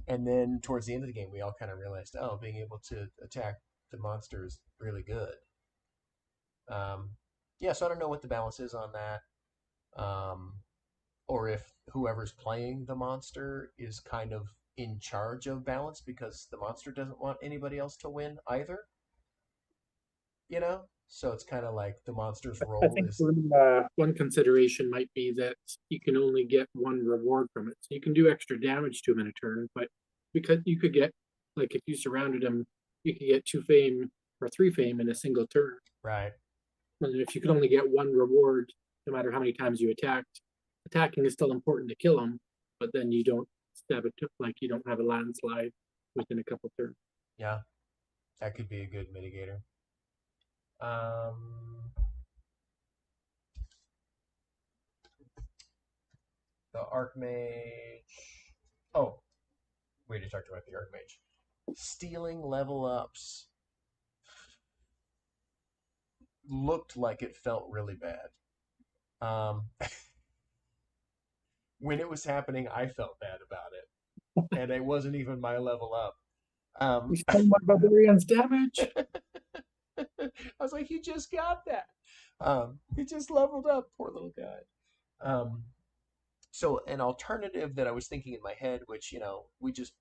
And then towards the end of the game, we all kind of realized, oh, being able to attack the monster is really good. Yeah, so I don't know what the balance is on that, or if whoever's playing the monster is kind of in charge of balance because the monster doesn't want anybody else to win either. So it's kind of like the monster's I role think is one consideration might be that you can only get 1 reward from it. So you can do extra damage to him in a turn, but because you could get, like if you surrounded him, you could get 2 fame or 3 fame in a single turn. right. And if you could only get 1 reward, no matter how many times you attacked, attacking is still important to kill him, but then you don't stab it, like you don't have a landslide within a couple turns. Yeah, that could be a good mitigator. The Archmage. Oh, we already talked about the Archmage. Stealing level ups looked like it felt really bad. Um, when it was happening, I felt bad about it, and it wasn't even my level up. We spend my barbarian's damage. I was like, he just got that. He just leveled up, poor little guy. So an alternative that I was thinking in my head, which we just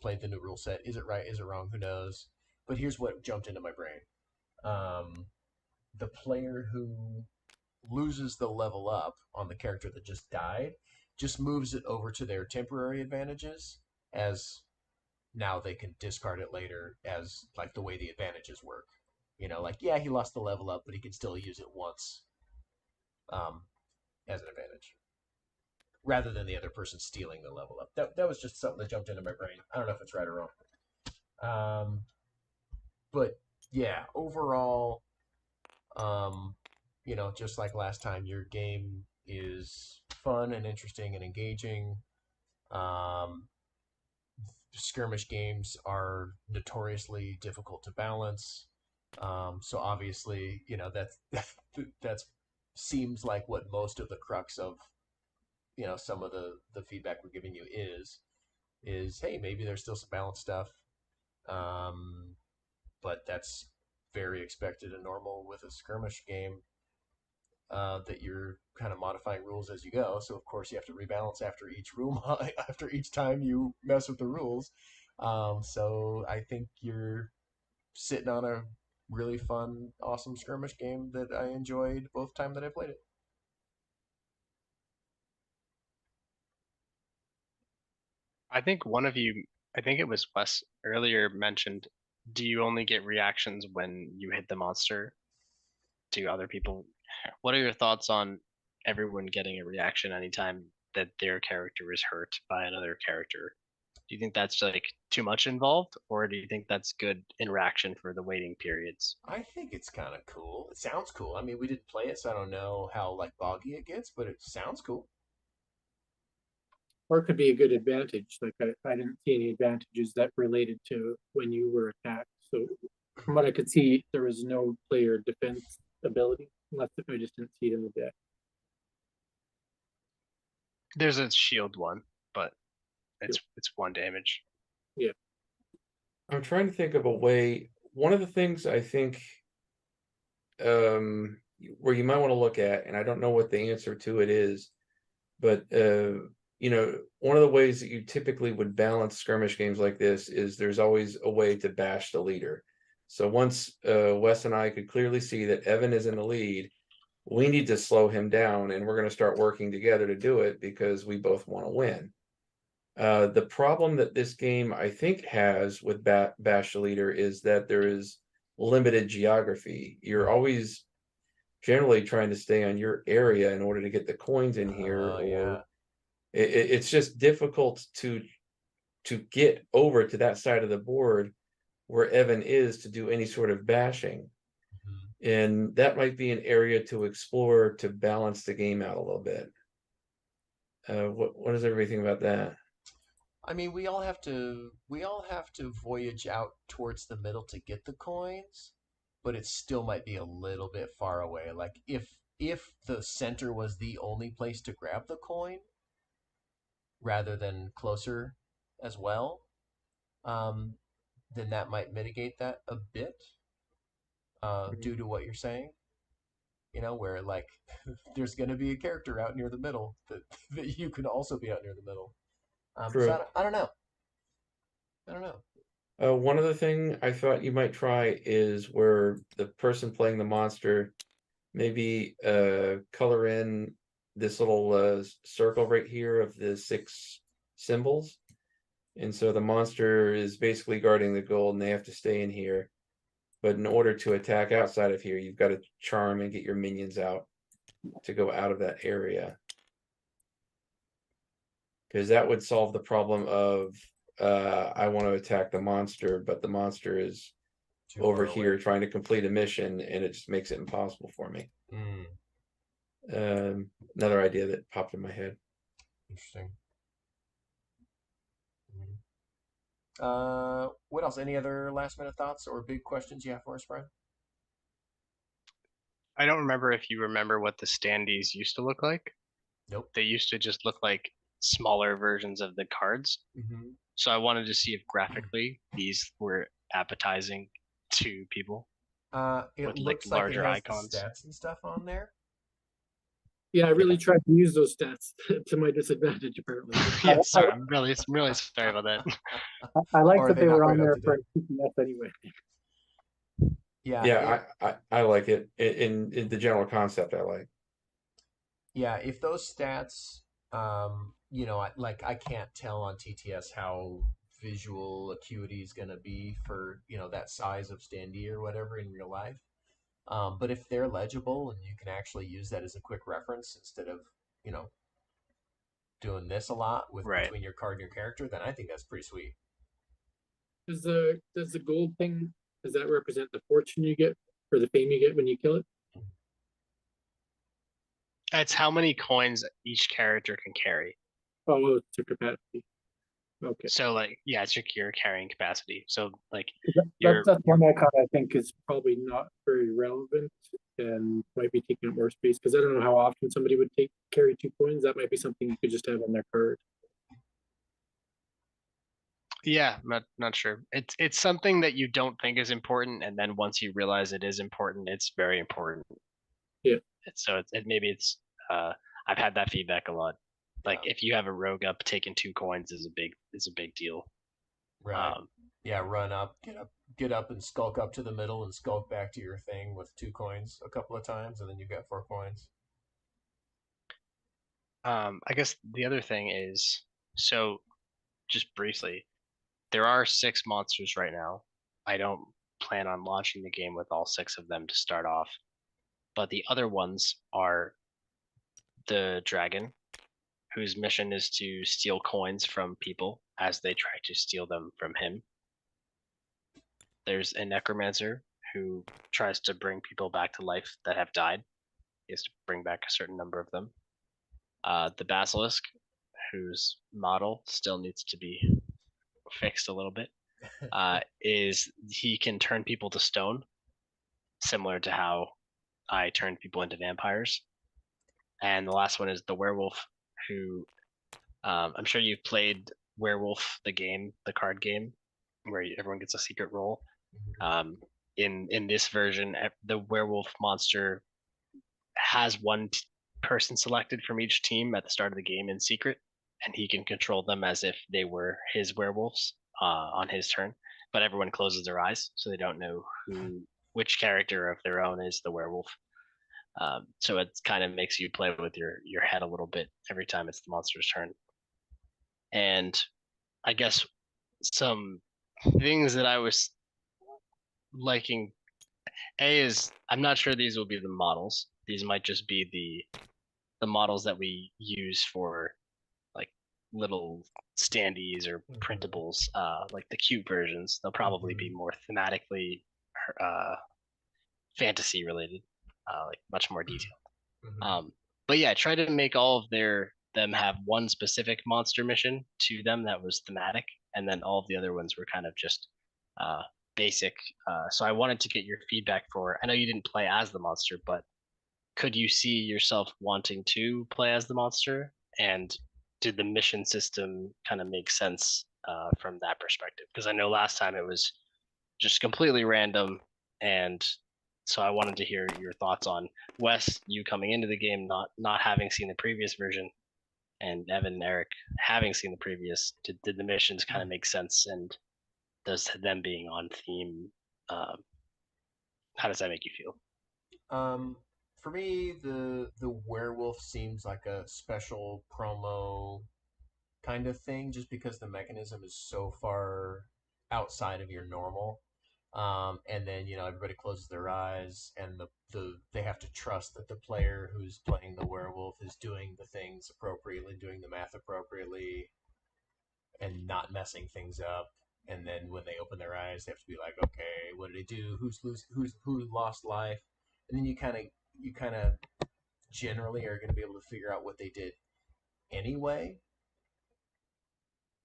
played the new rule set. Is it right? Is it wrong? Who knows? But here's what jumped into my brain. The player who loses the level up on the character that just died just moves it over to their temporary advantages, as now they can discard it later as like the way the advantages work. Like, yeah, he lost the level up, but he can still use it once as an advantage, rather than the other person stealing the level up. That was just something that jumped into my brain. I don't know if it's right or wrong. But yeah, overall, just like last time, your game is fun and interesting and engaging. Skirmish games are notoriously difficult to balance. So obviously, that's seems like what most of the crux of some of the feedback we're giving you is hey, maybe there's still some balance stuff, but that's very expected and normal with a skirmish game. That you're kind of modifying rules as you go. So of course you have to rebalance after each after each time you mess with the rules. So I think you're sitting on a really fun, awesome skirmish game that I enjoyed both time that I played it. I think one of you, I think it was Wes earlier, mentioned, do you only get reactions when you hit the monster? Do other people, what are your thoughts on everyone getting a reaction anytime that their character is hurt by another character? Do you think that's like too much involved, or do you think that's good interaction for the waiting periods? I think it's kind of cool. It sounds cool. I mean, we didn't play it, so I don't know how like boggy it gets, but it sounds cool. Or it could be a good advantage. Like I didn't see any advantages that related to when you were attacked. So from what I could see, there was no player defense ability, unless I just didn't see it in the deck. There's a shield one, but it's one damage. Yeah. I'm trying to think of a way. One of the things I think where you might want to look at, and I don't know what the answer to it is, but one of the ways that you typically would balance skirmish games like this is there's always a way to bash the leader. So once Wes and I could clearly see that Evan is in the lead, we need to slow him down, and we're going to start working together to do it because we both want to win. The problem that this game, I think, has with Bash the Leader is that there is limited geography. You're always generally trying to stay on your area in order to get the coins in here, or Yeah. it's just difficult to get over to that side of the board where Evan is to do any sort of bashing. Mm-hmm. And that might be an area to explore to balance the game out a little bit. What does everybody think about that? I mean, we all have to voyage out towards the middle to get the coins, but it still might be a little bit far away. Like if the center was the only place to grab the coin, rather than closer as well, then that might mitigate that a bit, due to what you're saying. Where like there's going to be a character out near the middle that you can also be out near the middle. True. So I don't know. I don't know. One other thing I thought you might try is where the person playing the monster maybe color in this little circle right here of the 6 symbols. And so the monster is basically guarding the gold and they have to stay in here. But in order to attack outside of here, you've got to charm and get your minions out to go out of that area. Because that would solve the problem of I want to attack the monster, but the monster is Too over far here away. trying to complete a mission, and it just makes it impossible for me. Another idea that popped in my head. Interesting. What else? Any other last minute thoughts or big questions you have for us, Brian? I don't remember if you remember what the standees used to look like. Nope. They used to just look like smaller versions of the cards. Mm-hmm. So I wanted to see if graphically these were appetizing to people It with like looks like it larger has the icons. stats and stuff on there. Yeah, I really tried to use those stats to my disadvantage, apparently. Yeah, sorry, I'm really sorry about that. I like Or are that they they not were quite on up there to for date? TPS anyway. Yeah, Yeah, I like it in the general concept. I like. yeah. If those stats, you know, I can't tell on TTS how visual acuity is gonna be for that size of standee or whatever in real life. But if they're legible and you can actually use that as a quick reference instead of you know doing this a lot with Right. between your card and your character, then I think that's pretty sweet. Does the gold thing, does that represent the fortune you get or the fame you get when you kill it? That's how many coins each character can carry. Oh, it's a capacity. Okay. So like, yeah, it's your carrying capacity. So like, That's one icon I think is probably not very relevant and might be taking up more space because I don't know how often somebody would carry 2 coins. That might be something you could just have on their card. yeah, not sure. It's something that you don't think is important, and then once you realize it is important, it's very important. Yeah. So maybe it's I've had that feedback a lot. Like Yeah. if you have a rogue up, taking 2 coins is a big deal. Right. Yeah, run up, get up and skulk up to the middle and skulk back to your thing with 2 coins a couple of times, and then you got 4 coins. I guess the other thing is, so just briefly, there are 6 monsters right now. I don't plan on launching the game with all 6 of them to start off, but the other ones are the dragon, whose mission is to steal coins from people as they try to steal them from him. There's a necromancer who tries to bring people back to life that have died. He has to bring back a certain number of them. The basilisk, whose model still needs to be fixed a little bit, is he can turn people to stone, similar to how I turned people into vampires. And the last one is the werewolf, who I'm sure you've played Werewolf, the game, the card game, where everyone gets a secret role. In this version, the werewolf monster has one person selected from each team at the start of the game in secret, and he can control them as if they were his werewolves on his turn. But everyone closes their eyes, so they don't know which character of their own is the werewolf. So it kind of makes you play with your head a little bit every time it's the monster's turn. And I guess some things that I was liking, is I'm not sure these will be the models. These might just be the models that we use for like little standees or printables, like the cute versions. They'll probably be more thematically fantasy related, like much more detailed. But yeah, try to make all of them have one specific monster mission to them that was thematic, and then all of the other ones were kind of just basic. So I wanted to get your feedback for. I know you didn't play as the monster, but could you see yourself wanting to play as the monster? And did the mission system kind of make sense from that perspective? Because I know last time it was just completely random, and so I wanted to hear your thoughts on Wes, you coming into the game not having seen the previous version, and Evan and Eric having seen the previous. Did the missions kind of make sense, and does them being on theme, how does that make you feel? For me, the werewolf seems like a special promo kind of thing, just because the mechanism is so far outside of your normal. And then everybody closes their eyes, and they have to trust that the player who's playing the werewolf is doing the things appropriately, doing the math appropriately, and not messing things up. And then when they open their eyes, they have to be like, okay, what did they do? Who lost life? And then you kind of generally are going to be able to figure out what they did anyway,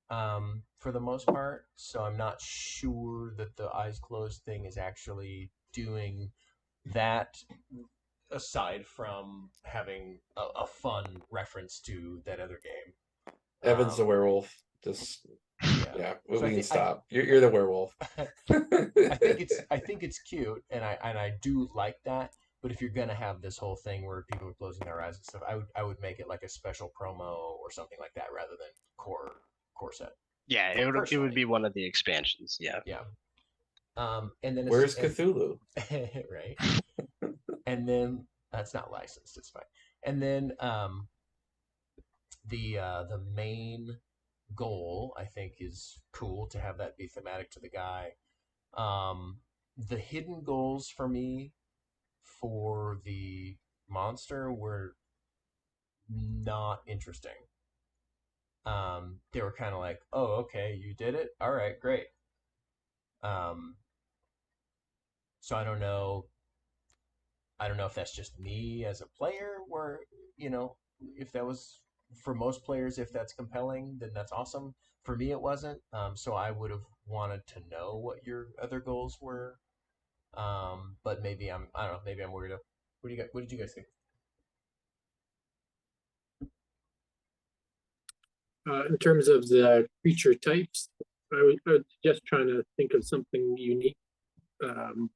for the most part. So I'm not sure that the eyes closed thing is actually doing that aside from having a fun reference to that other game. Evan's the werewolf. Just Yeah. we So can stop. You're the werewolf. I think it's cute, and I do like that. But if you're gonna have this whole thing where people are closing their eyes and stuff, I would make it like a special promo or something like that rather than core set. Yeah, it would be one of the expansions. Yeah. Yeah. And then Where's Cthulhu? right. And then that's not licensed. It's fine. And then the main goal I think is cool to have that be thematic to the guy. The hidden goals for me for the monster were not interesting. They were kind of like, oh, okay, you did it. All right, great. Um, so I don't know. I don't know if that's just me as a player, where if that was for most players, if that's compelling, then that's awesome. For me, it wasn't. So I would have wanted to know what your other goals were. But maybe I don't know. Maybe I'm worried. What did you guys think? In terms of the creature types, I was just trying to think of something unique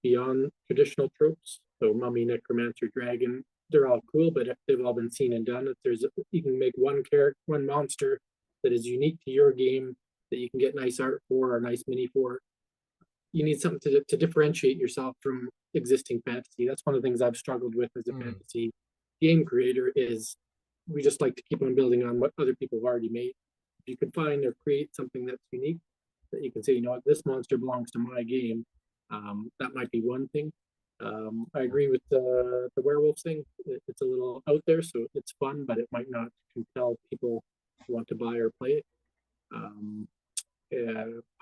beyond traditional tropes. So mummy, necromancer, dragon, they're all cool, but they've all been seen and done. If there's you can make one monster that is unique to your game that you can get nice art for or nice mini for. You need something to differentiate yourself from existing fantasy. That's one of the things I've struggled with as a fantasy game creator is we just like to keep on building on what other people have already made. If you can find or create something that's unique that you can say, you know what, this monster belongs to my game, that might be one thing. I agree with the werewolf thing. It's a little out there, so it's fun, but it might not compel people who want to buy or play it.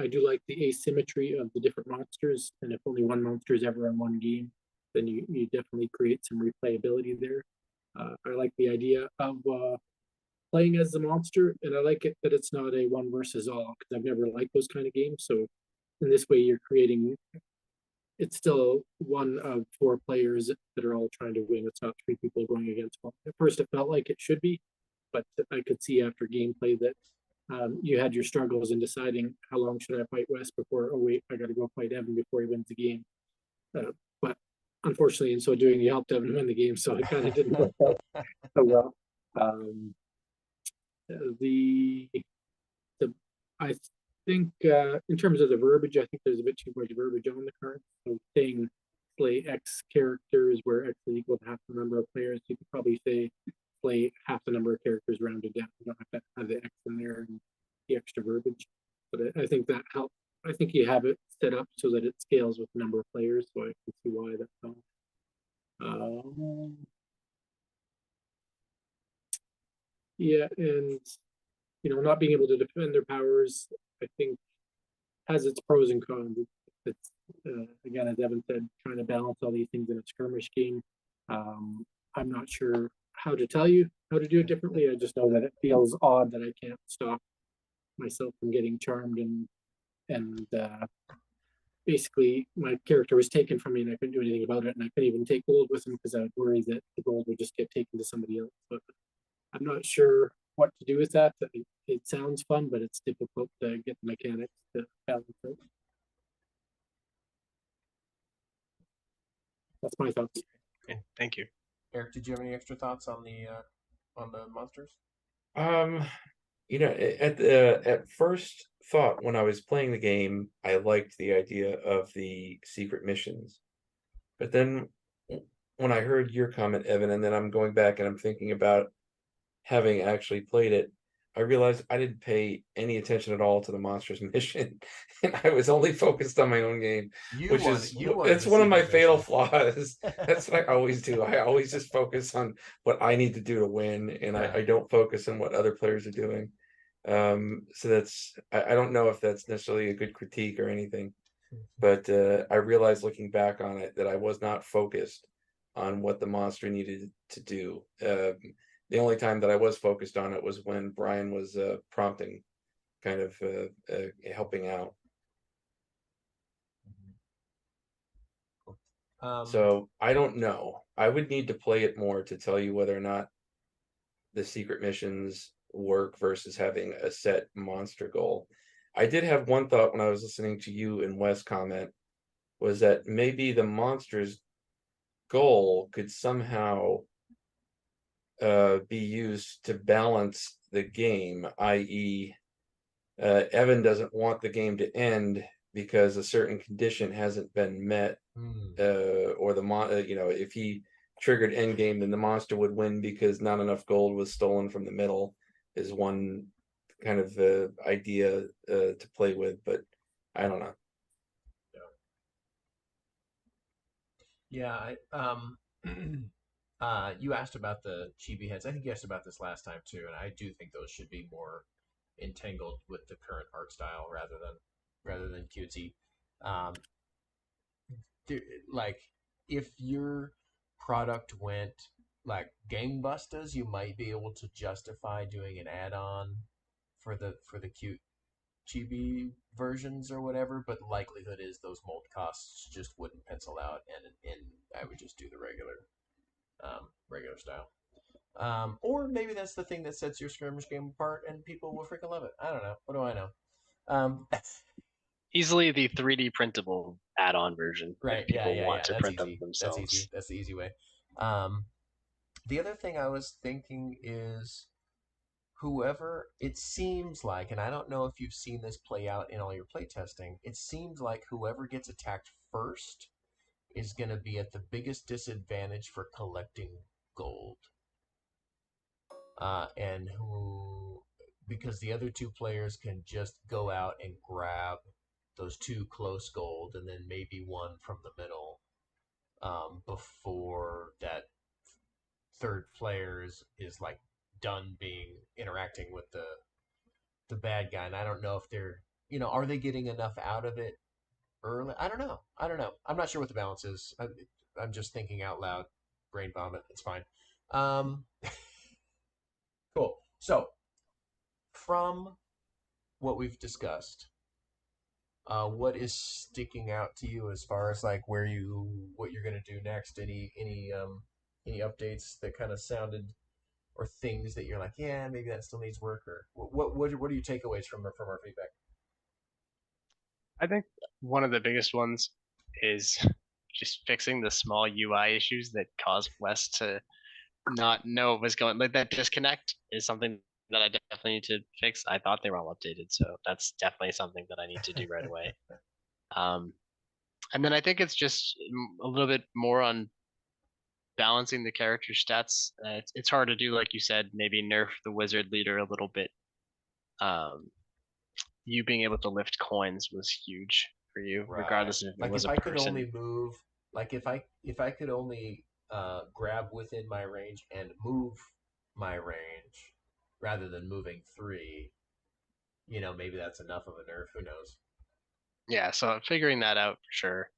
I do like the asymmetry of the different monsters, and if only one monster is ever in one game, then you definitely create some replayability there. I like the idea of playing as the monster, and I like it that it's not a one versus all, because I've never liked those kind of games. So in this way, you're creating, it's still one of four players that are all trying to win. It's not three people going against one. At first, it felt like it should be, but I could see after gameplay that you had your struggles in deciding how long should I fight Wes before, oh wait, I got to go fight Evan before he wins the game. But unfortunately, in so doing, you helped Evan win the game, so it kind of didn't work out so well. The I think in terms of the verbiage, I think there's a bit too much verbiage on the card. So saying play X characters where X is equal to half the number of players, you could probably say play half the number of characters rounded down. You don't have to have the X in there and the extra verbiage. But I think that helps. I think you have it set up so that it scales with the number of players, so I can see why that's done. Yeah, and not being able to defend their powers, I think, has its pros and cons. It's again, as Evan said, trying to balance all these things in a skirmish game. I'm not sure how to tell you how to do it differently. I just know that it feels odd that I can't stop myself from getting charmed and basically my character was taken from me and I couldn't do anything about it, and I couldn't even take gold with him because I would worry that the gold would just get taken to somebody else. But I'm not sure what to do with that. It sounds fun, but it's difficult to get the mechanics to balance it. That's my thoughts. Okay, thank you. Eric, did you have any extra thoughts on the monsters? At first thought when I was playing the game, I liked the idea of the secret missions. But then when I heard your comment, Evan, and then I'm going back and I'm thinking about having actually played it, I realized I didn't pay any attention at all to the monsters mission, and I was only focused on my own game, it's one of my fatal flaws. That's what I always do. I always just focus on what I need to do to win, and I don't focus on what other players are doing. So that's I don't know if that's necessarily a good critique or anything, but I realized looking back on it that I was not focused on what the monster needed to do. The only time that I was focused on it was when Brian was prompting, kind of helping out. So I don't know. I would need to play it more to tell you whether or not the secret missions work versus having a set monster goal. I did have one thought when I was listening to you and Wes comment, was that maybe the monster's goal could somehow be used to balance the game, i.e., Evan doesn't want the game to end because a certain condition hasn't been met, or if he triggered end game, then the monster would win because not enough gold was stolen from the middle. Is one kind of idea to play with, but I don't know. Yeah, you asked about the chibi heads. I think you asked about this last time too, and I do think those should be more entangled with the current art style rather than cutesy. Um, like if your product went like gangbusters, you might be able to justify doing an add-on for the cute chibi versions or whatever, but the likelihood is those mold costs just wouldn't pencil out, and I would just do the regular style. Or maybe that's the thing that sets your skirmish game apart, and people will freaking love it. I don't know. What do I know? Easily the 3D printable add-on version Right? if people want Yeah. to That's print them easy. That's easy. themselves. That's the easy way. Um, the other thing I was thinking is whoever it seems like, and I don't know if you've seen this play out in all your playtesting, it seems like whoever gets attacked first is going to be at the biggest disadvantage for collecting gold. And who, because the other two players can just go out and grab those two close gold and then maybe one from the middle, before that third player is like done being interacting with the bad guy. And I don't know if they're, are they getting enough out of it early? I don't know. I'm not sure what the balance is. I'm just thinking out loud. Brain vomit. It's fine. Um, cool. So, from what we've discussed, what is sticking out to you as far as like what you're gonna do next? Any updates that kind of sounded, or things that you're like, yeah, maybe that still needs work, or what are your takeaways from our feedback? I think one of the biggest ones is just fixing the small UI issues that cause Wes to not know what's going. Like that disconnect is something that I definitely need to fix. I thought they were all updated, so that's definitely something that I need to do right away. Um, and then I think it's just a little bit more on balancing the character stats. It's hard to do, like you said, maybe nerf the wizard leader a little bit. Um, you being able to lift coins was huge for you, Right. regardless of if it Like was if a I could person. only move, like if I could only grab within my range and move my range rather than moving three, maybe that's enough of a nerf. Who knows? Yeah, so figuring that out for sure.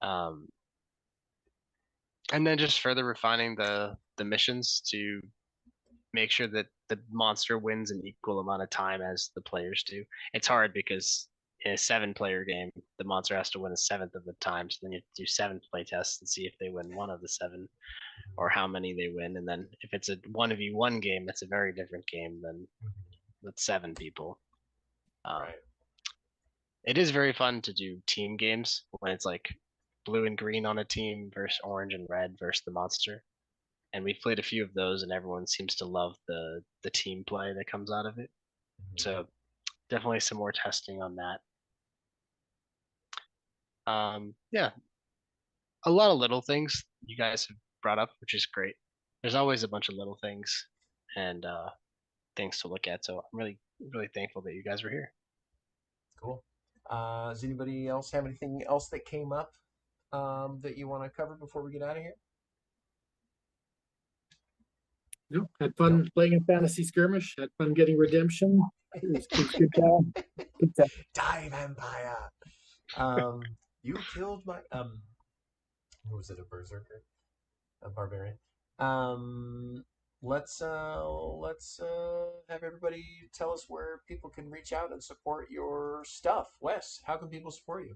Um, and then just further refining the missions to make sure that the monster wins an equal amount of time as the players do. It's hard because in a 7-player game, the monster has to win a seventh of the time. So then you have to do 7 play tests and see if they win one of the 7 or how many they win. And then if it's a 1v1 game, it's a very different game than with 7 people. Right. It is very fun to do team games when it's like blue and green on a team versus orange and red versus the monster. And we've played a few of those, and everyone seems to love the team play that comes out of it. So definitely some more testing on that. Yeah, a lot of little things you guys have brought up, which is great. There's always a bunch of little things and things to look at. So I'm really really thankful that you guys were here. Cool. Does anybody else have anything else that came up that you want to cover before we get out of here? No, had fun playing a fantasy skirmish. Had fun getting redemption. It was good job. Good job. Die, vampire! You killed my who was it? A berserker, a barbarian. Let's have everybody tell us where people can reach out and support your stuff. Wes, how can people support you?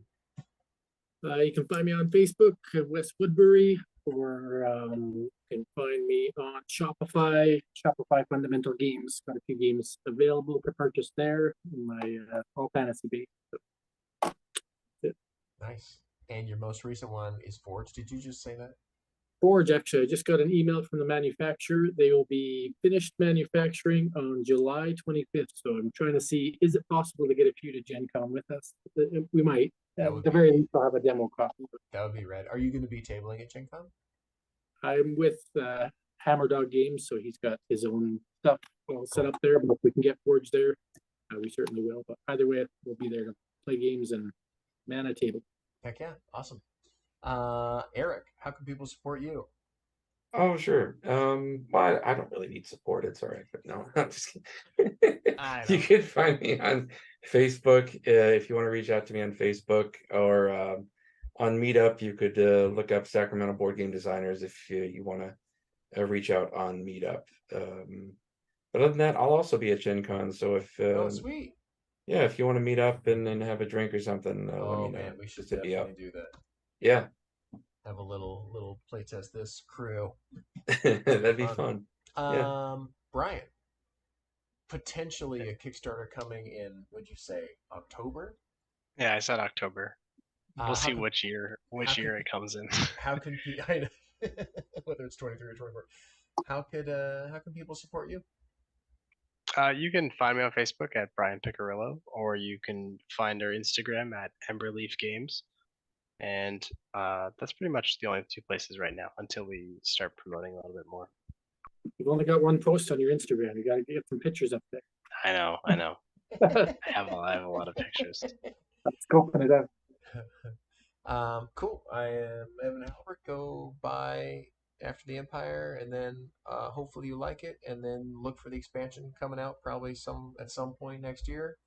You can find me on Facebook, Wes Woodbury, or you can find me on Shopify, Shopify Fundamental Games. Got a few games available to purchase there in my all fantasy base. Nice. And your most recent one is Forge. Did you just say that? Forge, actually, I just got an email from the manufacturer. They will be finished manufacturing on July 25th. So I'm trying to see, is it possible to get a few to Gen Con with us? We might. That At would the be very least, I'll have a demo copy. that would be rad. Are you going to be tabling at Gen Con? I'm with Hammer Dog Games, so he's got his own stuff all set Cool. up there. But if we can get Forge there, we certainly will. But either way, we'll be there to play games and man a table. Heck yeah, awesome. Eric, how can people support you? Oh, sure. Well, I don't really need support. It's all right, but no, I'm just kidding. I You know. can find me on Facebook if you want to reach out to me on Facebook, or on Meetup. You could look up Sacramento Board Game Designers if you want to reach out on Meetup. But other than that, I'll also be at Gen Con. So if Oh, sweet. yeah, if you want to meet up and have a drink or something, let Oh me know. man, we should Just hit me up. definitely do that. Yeah, Have a little playtest this crew. that'd be fun. Yeah. Brian, potentially a Kickstarter coming in, would you say October? Yeah, I said October. We'll how see can- which year it comes in. How can I know, whether it's 23 or 24? How can people support you? You can find me on Facebook at Brian Picarillo, or you can find our Instagram at Emberleaf Games. And that's pretty much the only two places right now until we start promoting a little bit more. You've only got one post on your Instagram. You got to get some pictures up there. I know. I have a lot of pictures. Let's scoping it out. Cool. I am Evan Albert. Go buy After the Empire, and then hopefully you like it, and then look for the expansion coming out probably at some point next year,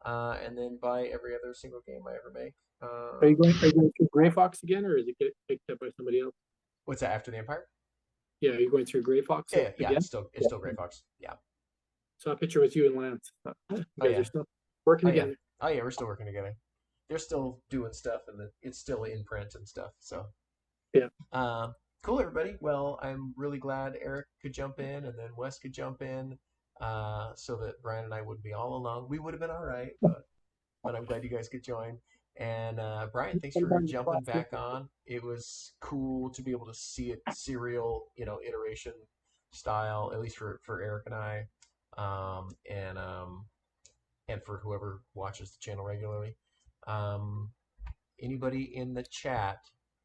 and then buy every other single game I ever make. Are you going through Grey Fox again, or is it get picked up by somebody else? What's that? After the Empire? Yeah, are you going through Grey Fox Yeah, again? it's still Grey Fox. Yeah. Saw a picture with you and Lance. You guys yeah. are still working Oh, yeah. together. Oh yeah, we're still working together. They're still doing stuff, and it's still in print and stuff. So Yeah. Cool, everybody. Well, I'm really glad Eric could jump in, and then Wes could jump in, so that Brian and I wouldn't be all alone. We would have been all right, but I'm glad you guys could join. And Brian, thanks for jumping back on. It was cool to be able to see it serial, iteration style, at least for Eric and I, and for whoever watches the channel regularly. Anybody in the chat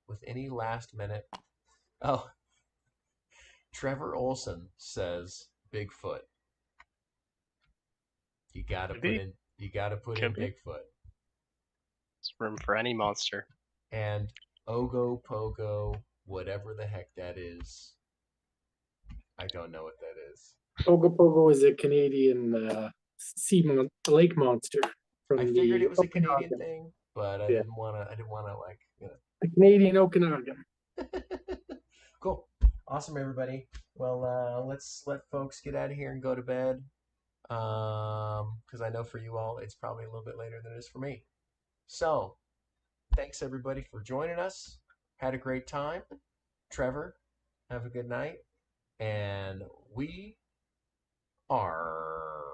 with any last minute? Oh, Trevor Olson says Bigfoot. You gotta put in Could be. Bigfoot. There's room for any monster. And Ogo Pogo, whatever the heck that is. I don't know what that is. Ogopogo is a Canadian lake monster. From I figured it was a Canadian Okanagan. thing, but I Yeah. didn't wanna like, The Canadian Okanagan. Cool. Awesome, everybody. Well, let's let folks get out of here and go to bed. Because I know for you all, it's probably a little bit later than it is for me. So, thanks everybody for joining us. Had a great time. Trevor, have a good night. And we are